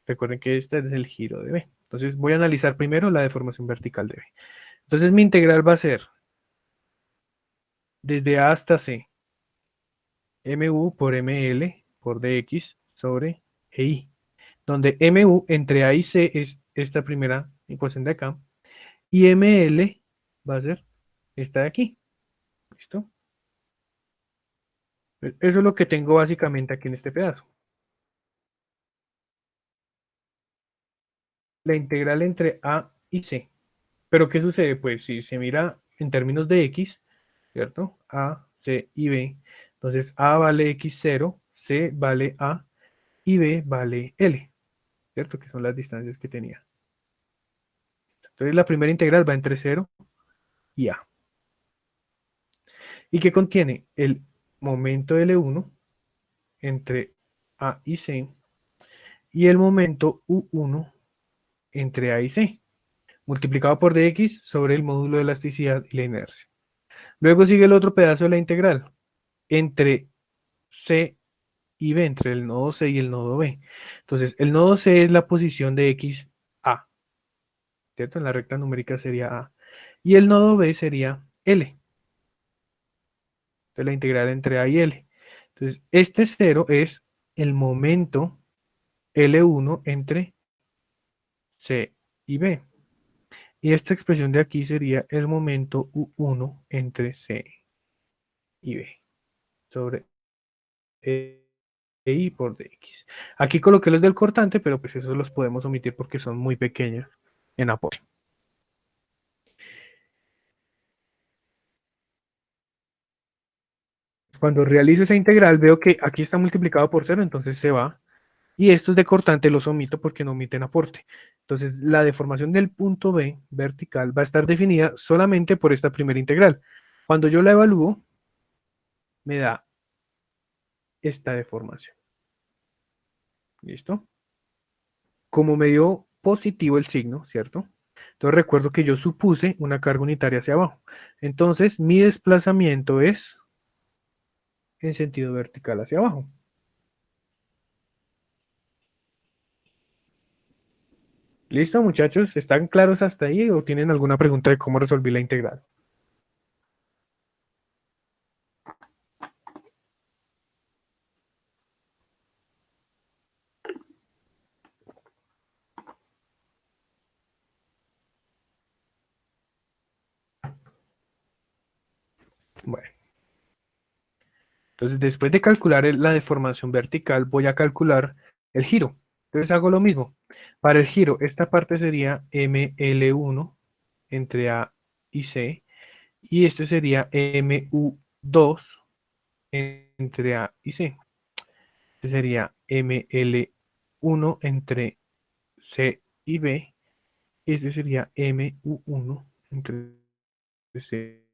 Recuerden que este es el giro de B. Entonces voy a analizar primero la deformación vertical de B. Entonces mi integral va a ser desde A hasta C, mu por ml por dx sobre EI, donde mu entre A y C es esta primera ecuación de acá, y ml va a ser esta de aquí. ¿Listo? Eso es lo que tengo básicamente aquí en este pedazo. La integral entre A y C. Pero ¿qué sucede? Pues si se mira en términos de X, ¿cierto? A, C y B. Entonces A vale X0, C vale A y B vale L, ¿cierto? Que son las distancias que tenía. Entonces la primera integral va entre 0 y A. ¿Y qué contiene? El momento L1 entre A y C y el momento U1 entre A y C, multiplicado por dx sobre el módulo de elasticidad y la inercia. Luego sigue el otro pedazo de la integral, entre C y B, entre el nodo C y el nodo B. Entonces, el nodo C es la posición de x A, ¿cierto? En la recta numérica sería A. Y el nodo B sería L. Entonces, la integral entre A y L. Entonces, este cero es el momento L1 entre C y B. Y esta expresión de aquí sería el momento U1 entre C y B sobre EI por dx. Aquí coloqué los del cortante, pero pues esos los podemos omitir porque son muy pequeños en aporte. Cuando realizo esa integral veo que aquí está multiplicado por 0, entonces se va. Y estos de cortante los omito porque no omiten aporte. Entonces la deformación del punto B vertical va a estar definida solamente por esta primera integral. Cuando yo la evalúo, me da esta deformación. ¿Listo? Como me dio positivo el signo, ¿cierto? Entonces recuerdo que yo supuse una carga unitaria hacia abajo. Entonces mi desplazamiento es en sentido vertical hacia abajo. ¿Listo, muchachos? ¿Están claros hasta ahí o tienen alguna pregunta de cómo resolví la integral? Bueno. Entonces, después de calcular la deformación vertical, voy a calcular el giro. Entonces hago lo mismo. Para el giro, esta parte sería ML1 entre A y C, y esto sería MU2 entre A y C. Este sería ML1 entre C y B, y este sería MU1 entre C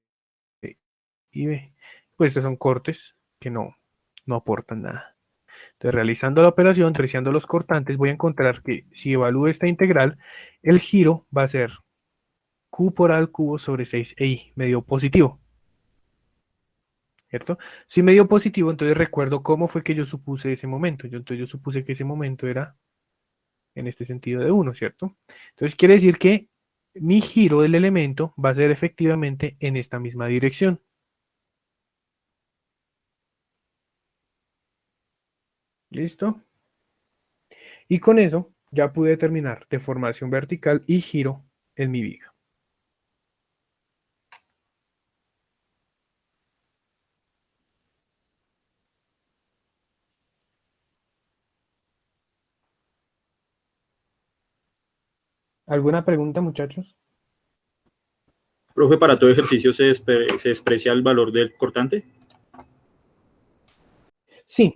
y B. Pues estos son cortes que no aportan nada. Entonces, realizando la operación, triciando los cortantes, voy a encontrar que si evalúo esta integral, el giro va a ser Q por A al cubo sobre 6i, medio positivo, ¿cierto? Si medio positivo, entonces recuerdo cómo fue que yo supuse ese momento. Entonces yo supuse que ese momento era en este sentido de 1, ¿cierto? Entonces quiere decir que mi giro del elemento va a ser efectivamente en esta misma dirección. ¿Listo? Y con eso ya pude determinar deformación vertical y giro en mi viga. ¿Alguna pregunta, muchachos? Profe, para todo ejercicio se desprecia el valor del cortante. Sí,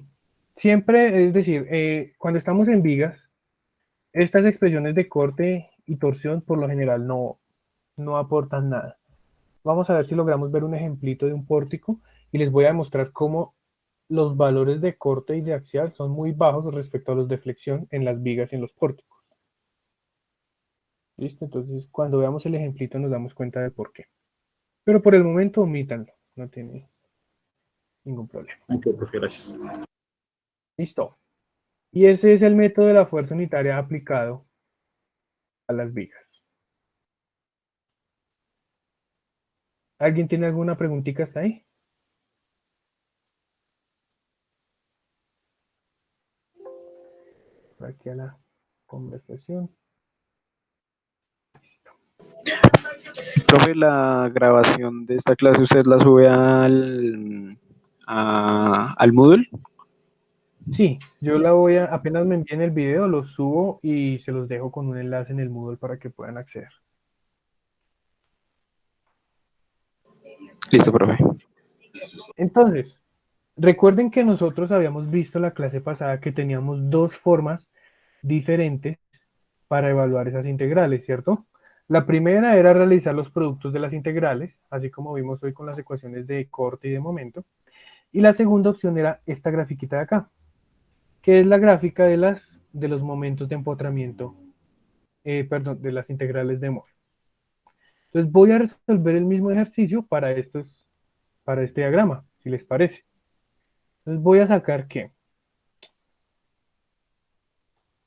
siempre, es decir, cuando estamos en vigas, estas expresiones de corte y torsión por lo general no aportan nada. Vamos a ver si logramos ver un ejemplito de un pórtico y les voy a demostrar cómo los valores de corte y de axial son muy bajos respecto a los de flexión en las vigas y en los pórticos. ¿Listo? Entonces, cuando veamos el ejemplito nos damos cuenta de por qué. Pero por el momento omítanlo, no tiene ningún problema. Ok, profe, gracias. Listo. Y ese es el método de la fuerza unitaria aplicado a las vigas. ¿Alguien tiene alguna preguntita hasta ahí? Por aquí a la conversación. Listo. Profe, la grabación de esta clase usted la sube al Moodle. Sí, yo la voy a, apenas me envíen el video, lo subo y se los dejo con un enlace en el Moodle para que puedan acceder. Listo, profe. Entonces, recuerden que nosotros habíamos visto la clase pasada que teníamos dos formas diferentes para evaluar esas integrales, ¿cierto? La primera era realizar los productos de las integrales, así como vimos hoy con las ecuaciones de corte y de momento. Y la segunda opción era esta grafiquita de acá, que es la gráfica de los momentos de empotramiento, perdón, de las integrales de Moore. Entonces voy a resolver el mismo ejercicio para este diagrama, si les parece. Entonces voy a sacar que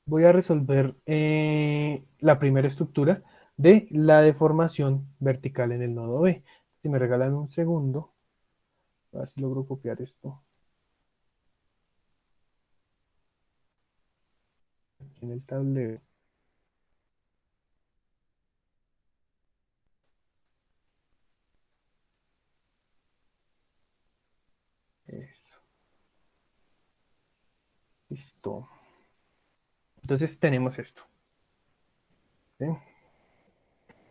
voy a resolver la primera estructura de la deformación vertical en el nodo B. Si me regalan un segundo, a ver si logro copiar esto aquí en el tablero. Eso. Listo. Entonces tenemos esto. ¿Sí?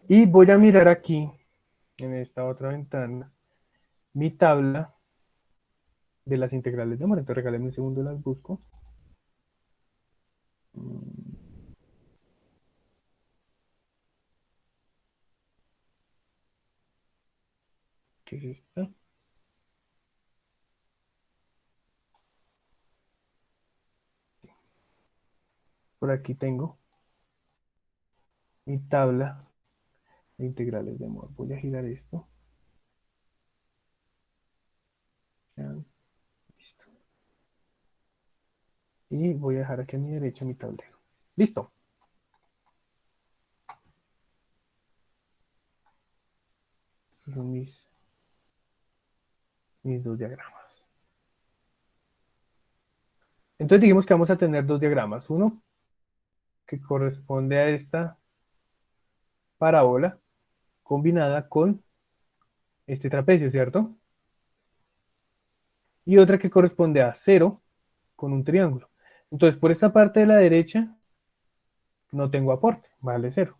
Y voy a mirar aquí, en esta otra ventana, mi tabla de las integrales de Moore. Entonces regálenme un segundo, las busco. ¿Qué es esta? Por aquí tengo mi tabla de integrales de Moore. Voy a girar esto. Ya, listo. Y voy a dejar aquí a mi derecha mi tablero. Listo. Estos son mis dos diagramas. Entonces dijimos que vamos a tener dos diagramas. Uno que corresponde a esta parábola combinada con este trapecio, ¿cierto? Y otra que corresponde a cero con un triángulo. Entonces, por esta parte de la derecha no tengo aporte, vale cero.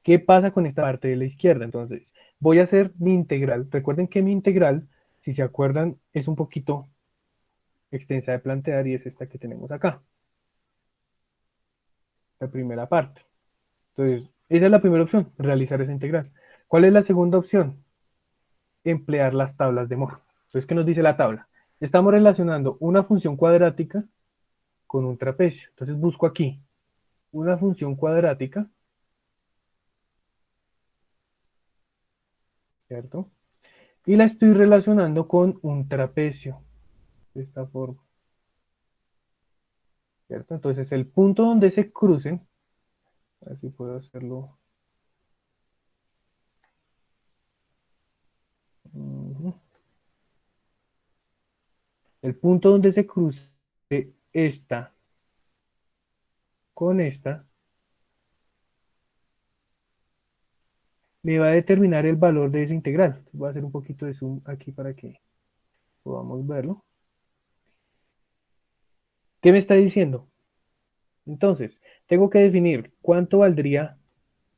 ¿Qué pasa con esta parte de la izquierda? Entonces, voy a hacer mi integral. Recuerden que mi integral, si se acuerdan, es un poquito extensa de plantear y es esta que tenemos acá. La primera parte. Entonces, esa es la primera opción, realizar esa integral. ¿Cuál es la segunda opción? Emplear las tablas de Moore. Entonces, ¿qué nos dice la tabla? Estamos relacionando una función cuadrática con un trapecio. Entonces, busco aquí una función cuadrática, ¿cierto? Y la estoy relacionando con un trapecio, de esta forma, ¿cierto? Entonces, el punto donde se crucen, a ver si puedo hacerlo. Ujú. El punto donde se cruce esta con esta, me va a determinar el valor de esa integral. Voy a hacer un poquito de zoom aquí para que podamos verlo. ¿Qué me está diciendo? Entonces, tengo que definir cuánto valdría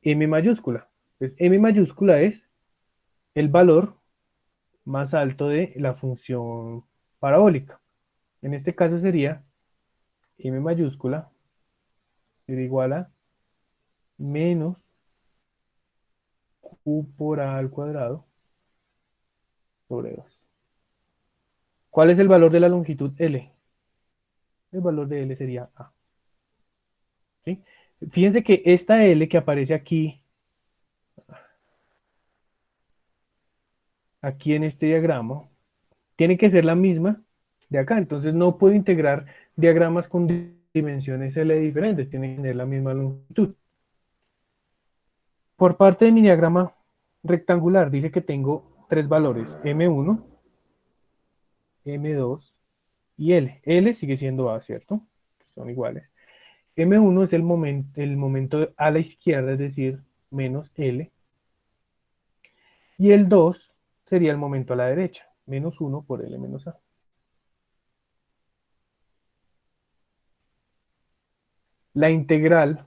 m mayúscula. Pues m mayúscula es el valor más alto de la función parabólica. En este caso sería m mayúscula sería igual a menos q por a al cuadrado sobre 2. ¿Cuál es el valor de la longitud L? El valor de L sería a. ¿Sí? Fíjense que esta L que aparece aquí en este diagrama, tiene que ser la misma de acá. Entonces no puedo integrar diagramas con dimensiones L diferentes, tienen que tener la misma longitud. Por parte de mi diagrama rectangular, dice que tengo tres valores, M1, M2 y L. L sigue siendo A, ¿cierto? Son iguales. M1 es el momento a la izquierda, es decir, menos L. Y el 2 sería el momento a la derecha, menos 1 por L menos A. La integral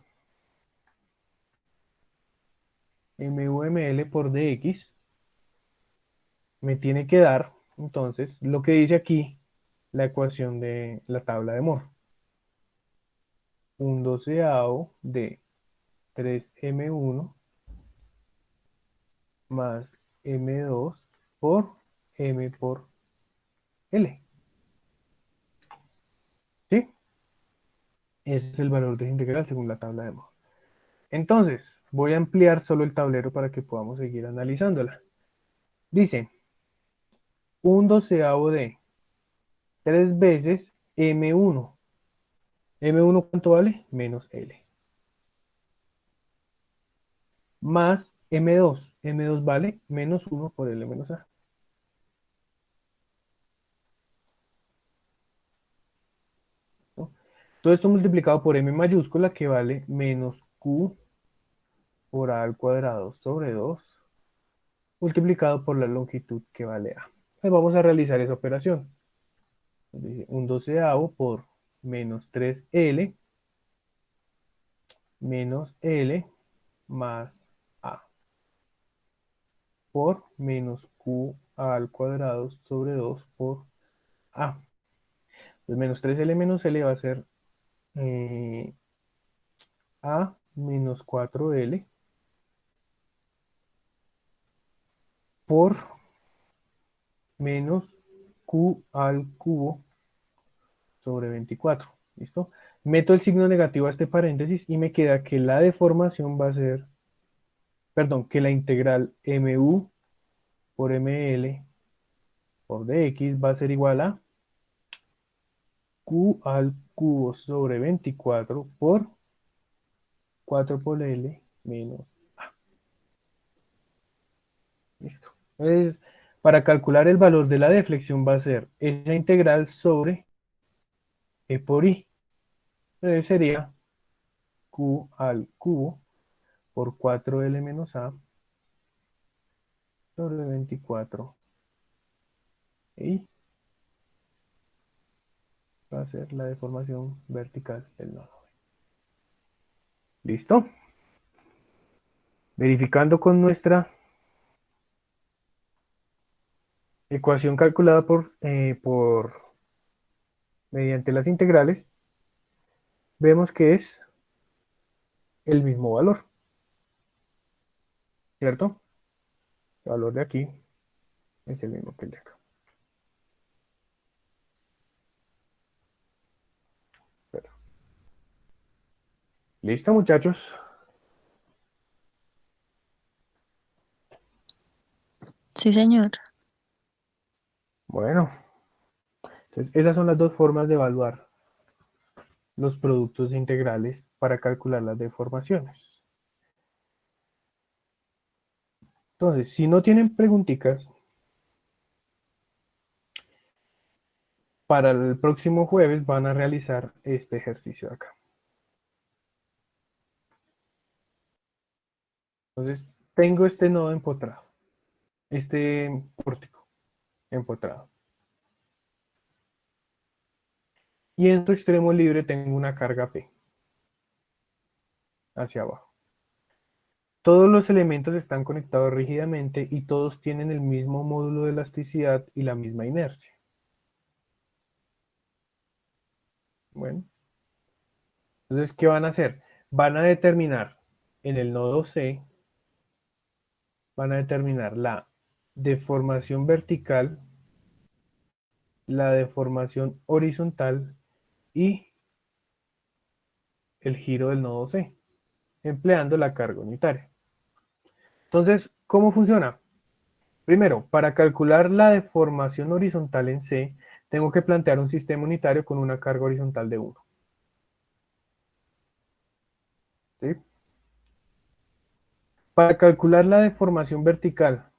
MUML por dx me tiene que dar, entonces, lo que dice aquí la ecuación de la tabla de Moore. Un doceavo de 3m1 más m2 por m por L. ¿Sí? Ese es el valor de esa integral según la tabla de Moore. Entonces, voy a ampliar solo el tablero para que podamos seguir analizándola. Dice, un doceavo de 3 veces M1. ¿M1 cuánto vale? Menos L. Más M2. M2 vale menos 1 por L menos A. ¿No? Todo esto multiplicado por M mayúscula que vale menos Q por A al cuadrado sobre 2 multiplicado por la longitud que vale A. Pues vamos a realizar esa operación. Entonces, un doceavo por menos 3L menos L más A por menos Q al cuadrado sobre 2 por A. Pues menos 3L menos L va a ser A menos 4L por menos Q al cubo sobre 24. ¿Listo? Meto el signo negativo a este paréntesis y me queda que la deformación va a ser, perdón, que la integral MU por ML por DX va a ser igual a Q al cubo sobre 24 por 4 por L menos A. Listo. Entonces, para calcular el valor de la deflexión va a ser esa integral sobre E por I. Entonces sería Q al cubo por 4L menos A sobre 24 I va a ser la deformación vertical del nodo. ¿Listo? Verificando con nuestra ecuación calculada mediante las integrales, vemos que es el mismo valor, ¿cierto? El valor de aquí es el mismo que el de acá. ¿Listo, muchachos? Sí, señor. Bueno, entonces esas son las dos formas de evaluar los productos integrales para calcular las deformaciones. Entonces, si no tienen preguntitas, para el próximo jueves van a realizar este ejercicio de acá. Entonces, tengo este nodo empotrado, este pórtico empotrado. Y en su extremo libre tengo una carga P hacia abajo. Todos los elementos están conectados rígidamente y todos tienen el mismo módulo de elasticidad y la misma inercia. Bueno, entonces, ¿qué van a hacer? Van a determinar en el nodo C, van a determinar la deformación vertical, la deformación horizontal y el giro del nodo C, empleando la carga unitaria. Entonces, ¿cómo funciona? Primero, para calcular la deformación horizontal en C, tengo que plantear un sistema unitario con una carga horizontal de 1. ¿Sí? Para calcular la deformación vertical,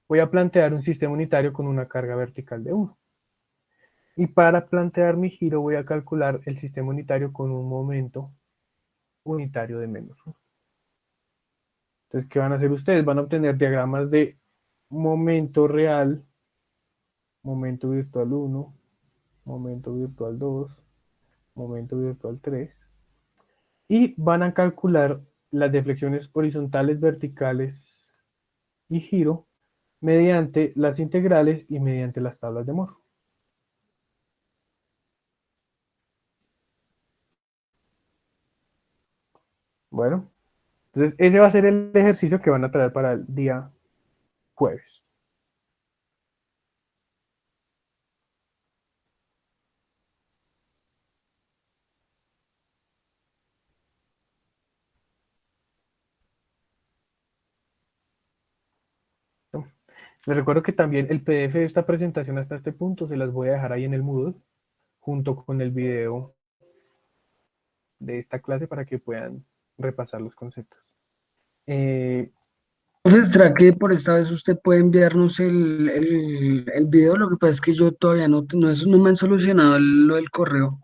voy a plantear un sistema unitario con una carga vertical de 1. Y para plantear mi giro voy a calcular el sistema unitario con un momento unitario de -1. Entonces, ¿qué van a hacer ustedes? Van a obtener diagramas de momento real, momento virtual 1, momento virtual 2, momento virtual 3, y van a calcular las deflexiones horizontales, verticales y giro mediante las integrales y mediante las tablas de Moore. Bueno, entonces ese va a ser el ejercicio que van a traer para el día jueves. Les recuerdo que también el PDF de esta presentación hasta este punto se las voy a dejar ahí en el Moodle, junto con el video de esta clase para que puedan repasar los conceptos. Profe, ¿será que por esta vez usted puede enviarnos el video? Lo que pasa es que yo todavía no me han solucionado lo del correo.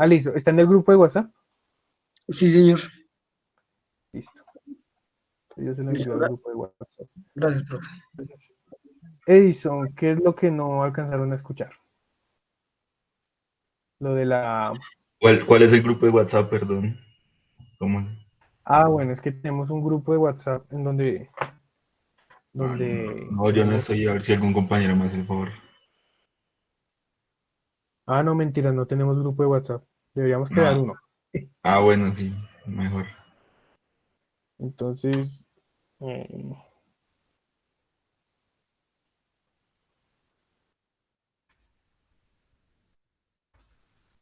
Listo. ¿Está en el grupo de WhatsApp? Sí, señor. Listo. Yo se lo envío Listo. al grupo de WhatsApp. Gracias, profe. Entonces, Edison, ¿qué es lo que no alcanzaron a escuchar? Lo de la... ¿Cuál es el grupo de WhatsApp, perdón? ¿Cómo? Bueno, es que tenemos un grupo de WhatsApp en donde Ah, donde no, yo no tenemos... estoy, a ver si algún compañero me hace el favor. No, mentira, no tenemos grupo de WhatsApp. Deberíamos crear Ah, uno. bueno, sí, mejor. Entonces, eh,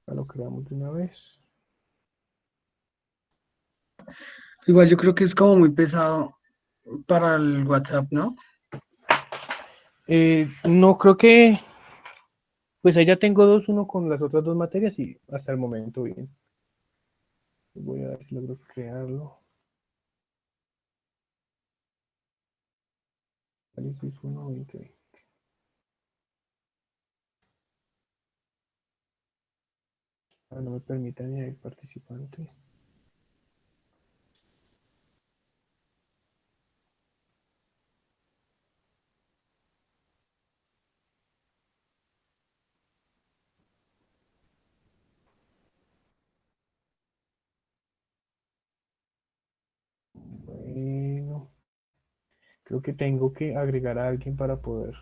ya lo creamos de una vez. Igual yo creo que es como muy pesado para el WhatsApp, ¿no? No creo que... Pues ahí ya tengo uno con las otras dos materias y hasta el momento bien. Voy a ver si logro crearlo. Análisis 1, 20. No me permite añadir participante. No, creo que tengo que agregar a alguien para poder.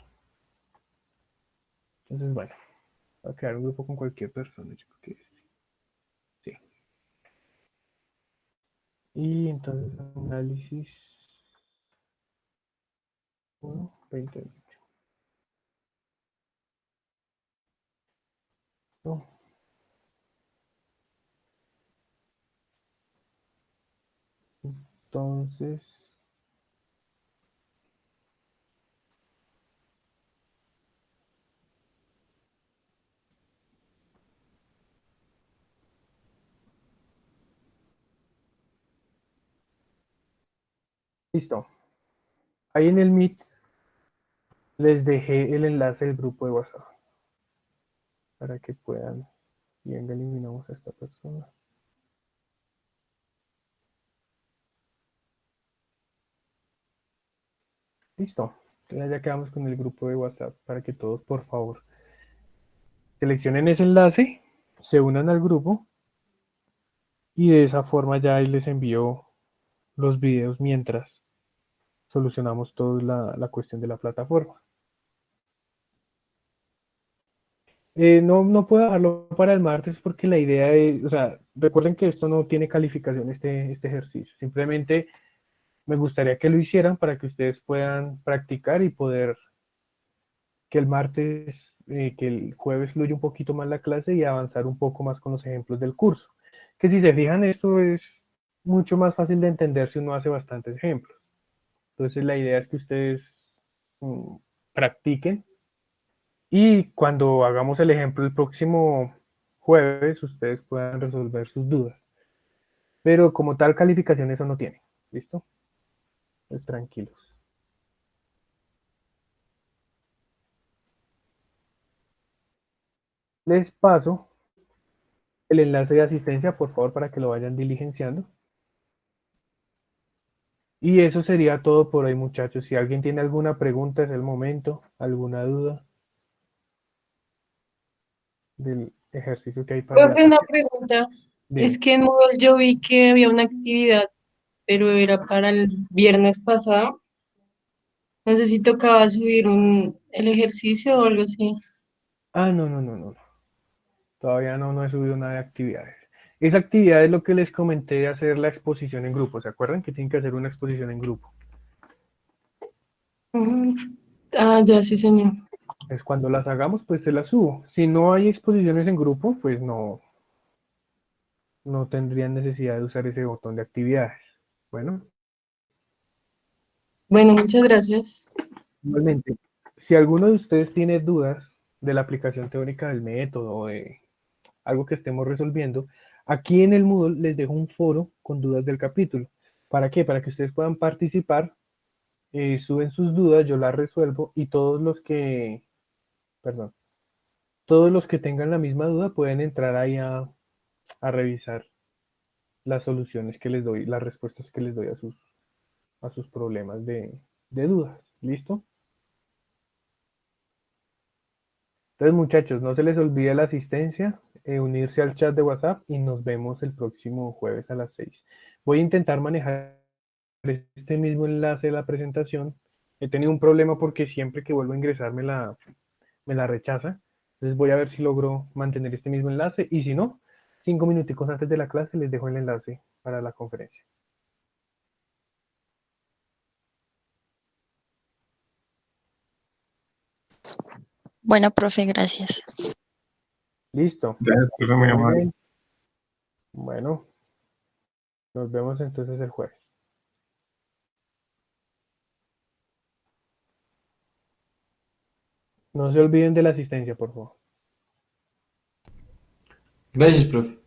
Entonces, bueno, voy a crear un grupo con cualquier persona. Yo creo que sí. Y entonces análisis 1, 20. No. Entonces, listo. Ahí en el Meet les dejé el enlace del grupo de WhatsApp para que puedan. Bien, eliminamos a esta persona. Listo. Ya quedamos con el grupo de WhatsApp para que todos, por favor, seleccionen ese enlace, se unan al grupo y de esa forma ya ahí les envío los videos mientras solucionamos toda la cuestión de la plataforma. No puedo dejarlo para el martes porque la idea es, o sea, recuerden que esto no tiene calificación, este ejercicio. Simplemente me gustaría que lo hicieran para que ustedes puedan practicar y poder que el martes, que el jueves fluya un poquito más la clase y avanzar un poco más con los ejemplos del curso. Que si se fijan, esto es mucho más fácil de entender si uno hace bastantes ejemplos. Entonces la idea es que ustedes practiquen y cuando hagamos el ejemplo el próximo jueves, ustedes puedan resolver sus dudas. Pero como tal calificación eso no tiene. ¿Listo? Pues tranquilos. Les paso el enlace de asistencia, por favor, para que lo vayan diligenciando. Y eso sería todo por hoy, muchachos. Si alguien tiene alguna pregunta, es el momento, alguna duda del ejercicio que hay para la Profe, una clase. pregunta. Es Dime. que en Moodle yo vi que había una actividad, pero era para el viernes pasado. No sé si tocaba subir el ejercicio o algo así. Ah, no. Todavía no he subido nada de actividades. Esa actividad es lo que les comenté de hacer la exposición en grupo. ¿Se acuerdan que tienen que hacer una exposición en grupo? Ujú. Ah, ya, sí, señor. Es cuando las hagamos, pues se las subo. Si no hay exposiciones en grupo, pues no tendrían necesidad de usar ese botón de actividades. Bueno, Bueno, muchas gracias. igualmente, si alguno de ustedes tiene dudas de la aplicación teórica del método o de algo que estemos resolviendo, aquí en el Moodle les dejo un foro con dudas del capítulo. ¿Para qué? Para que ustedes puedan participar, suben sus dudas, yo las resuelvo y todos los que tengan la misma duda pueden entrar ahí a revisar las soluciones que les doy, las respuestas que les doy a sus problemas de dudas. ¿Listo? Entonces, muchachos, no se les olvide la asistencia, unirse al chat de WhatsApp y nos vemos el próximo jueves a las 6. Voy a intentar manejar este mismo enlace de la presentación. He tenido un problema porque siempre que vuelvo a ingresar me la rechaza. Entonces voy a ver si logro mantener este mismo enlace y si no, 5 minuticos antes de la clase les dejo el enlace para la conferencia. Bueno, profe, gracias. Listo. Gracias, profe, muy Muy amable. bien. Bueno, nos vemos entonces el jueves. No se olviden de la asistencia, por favor. Gracias, profe.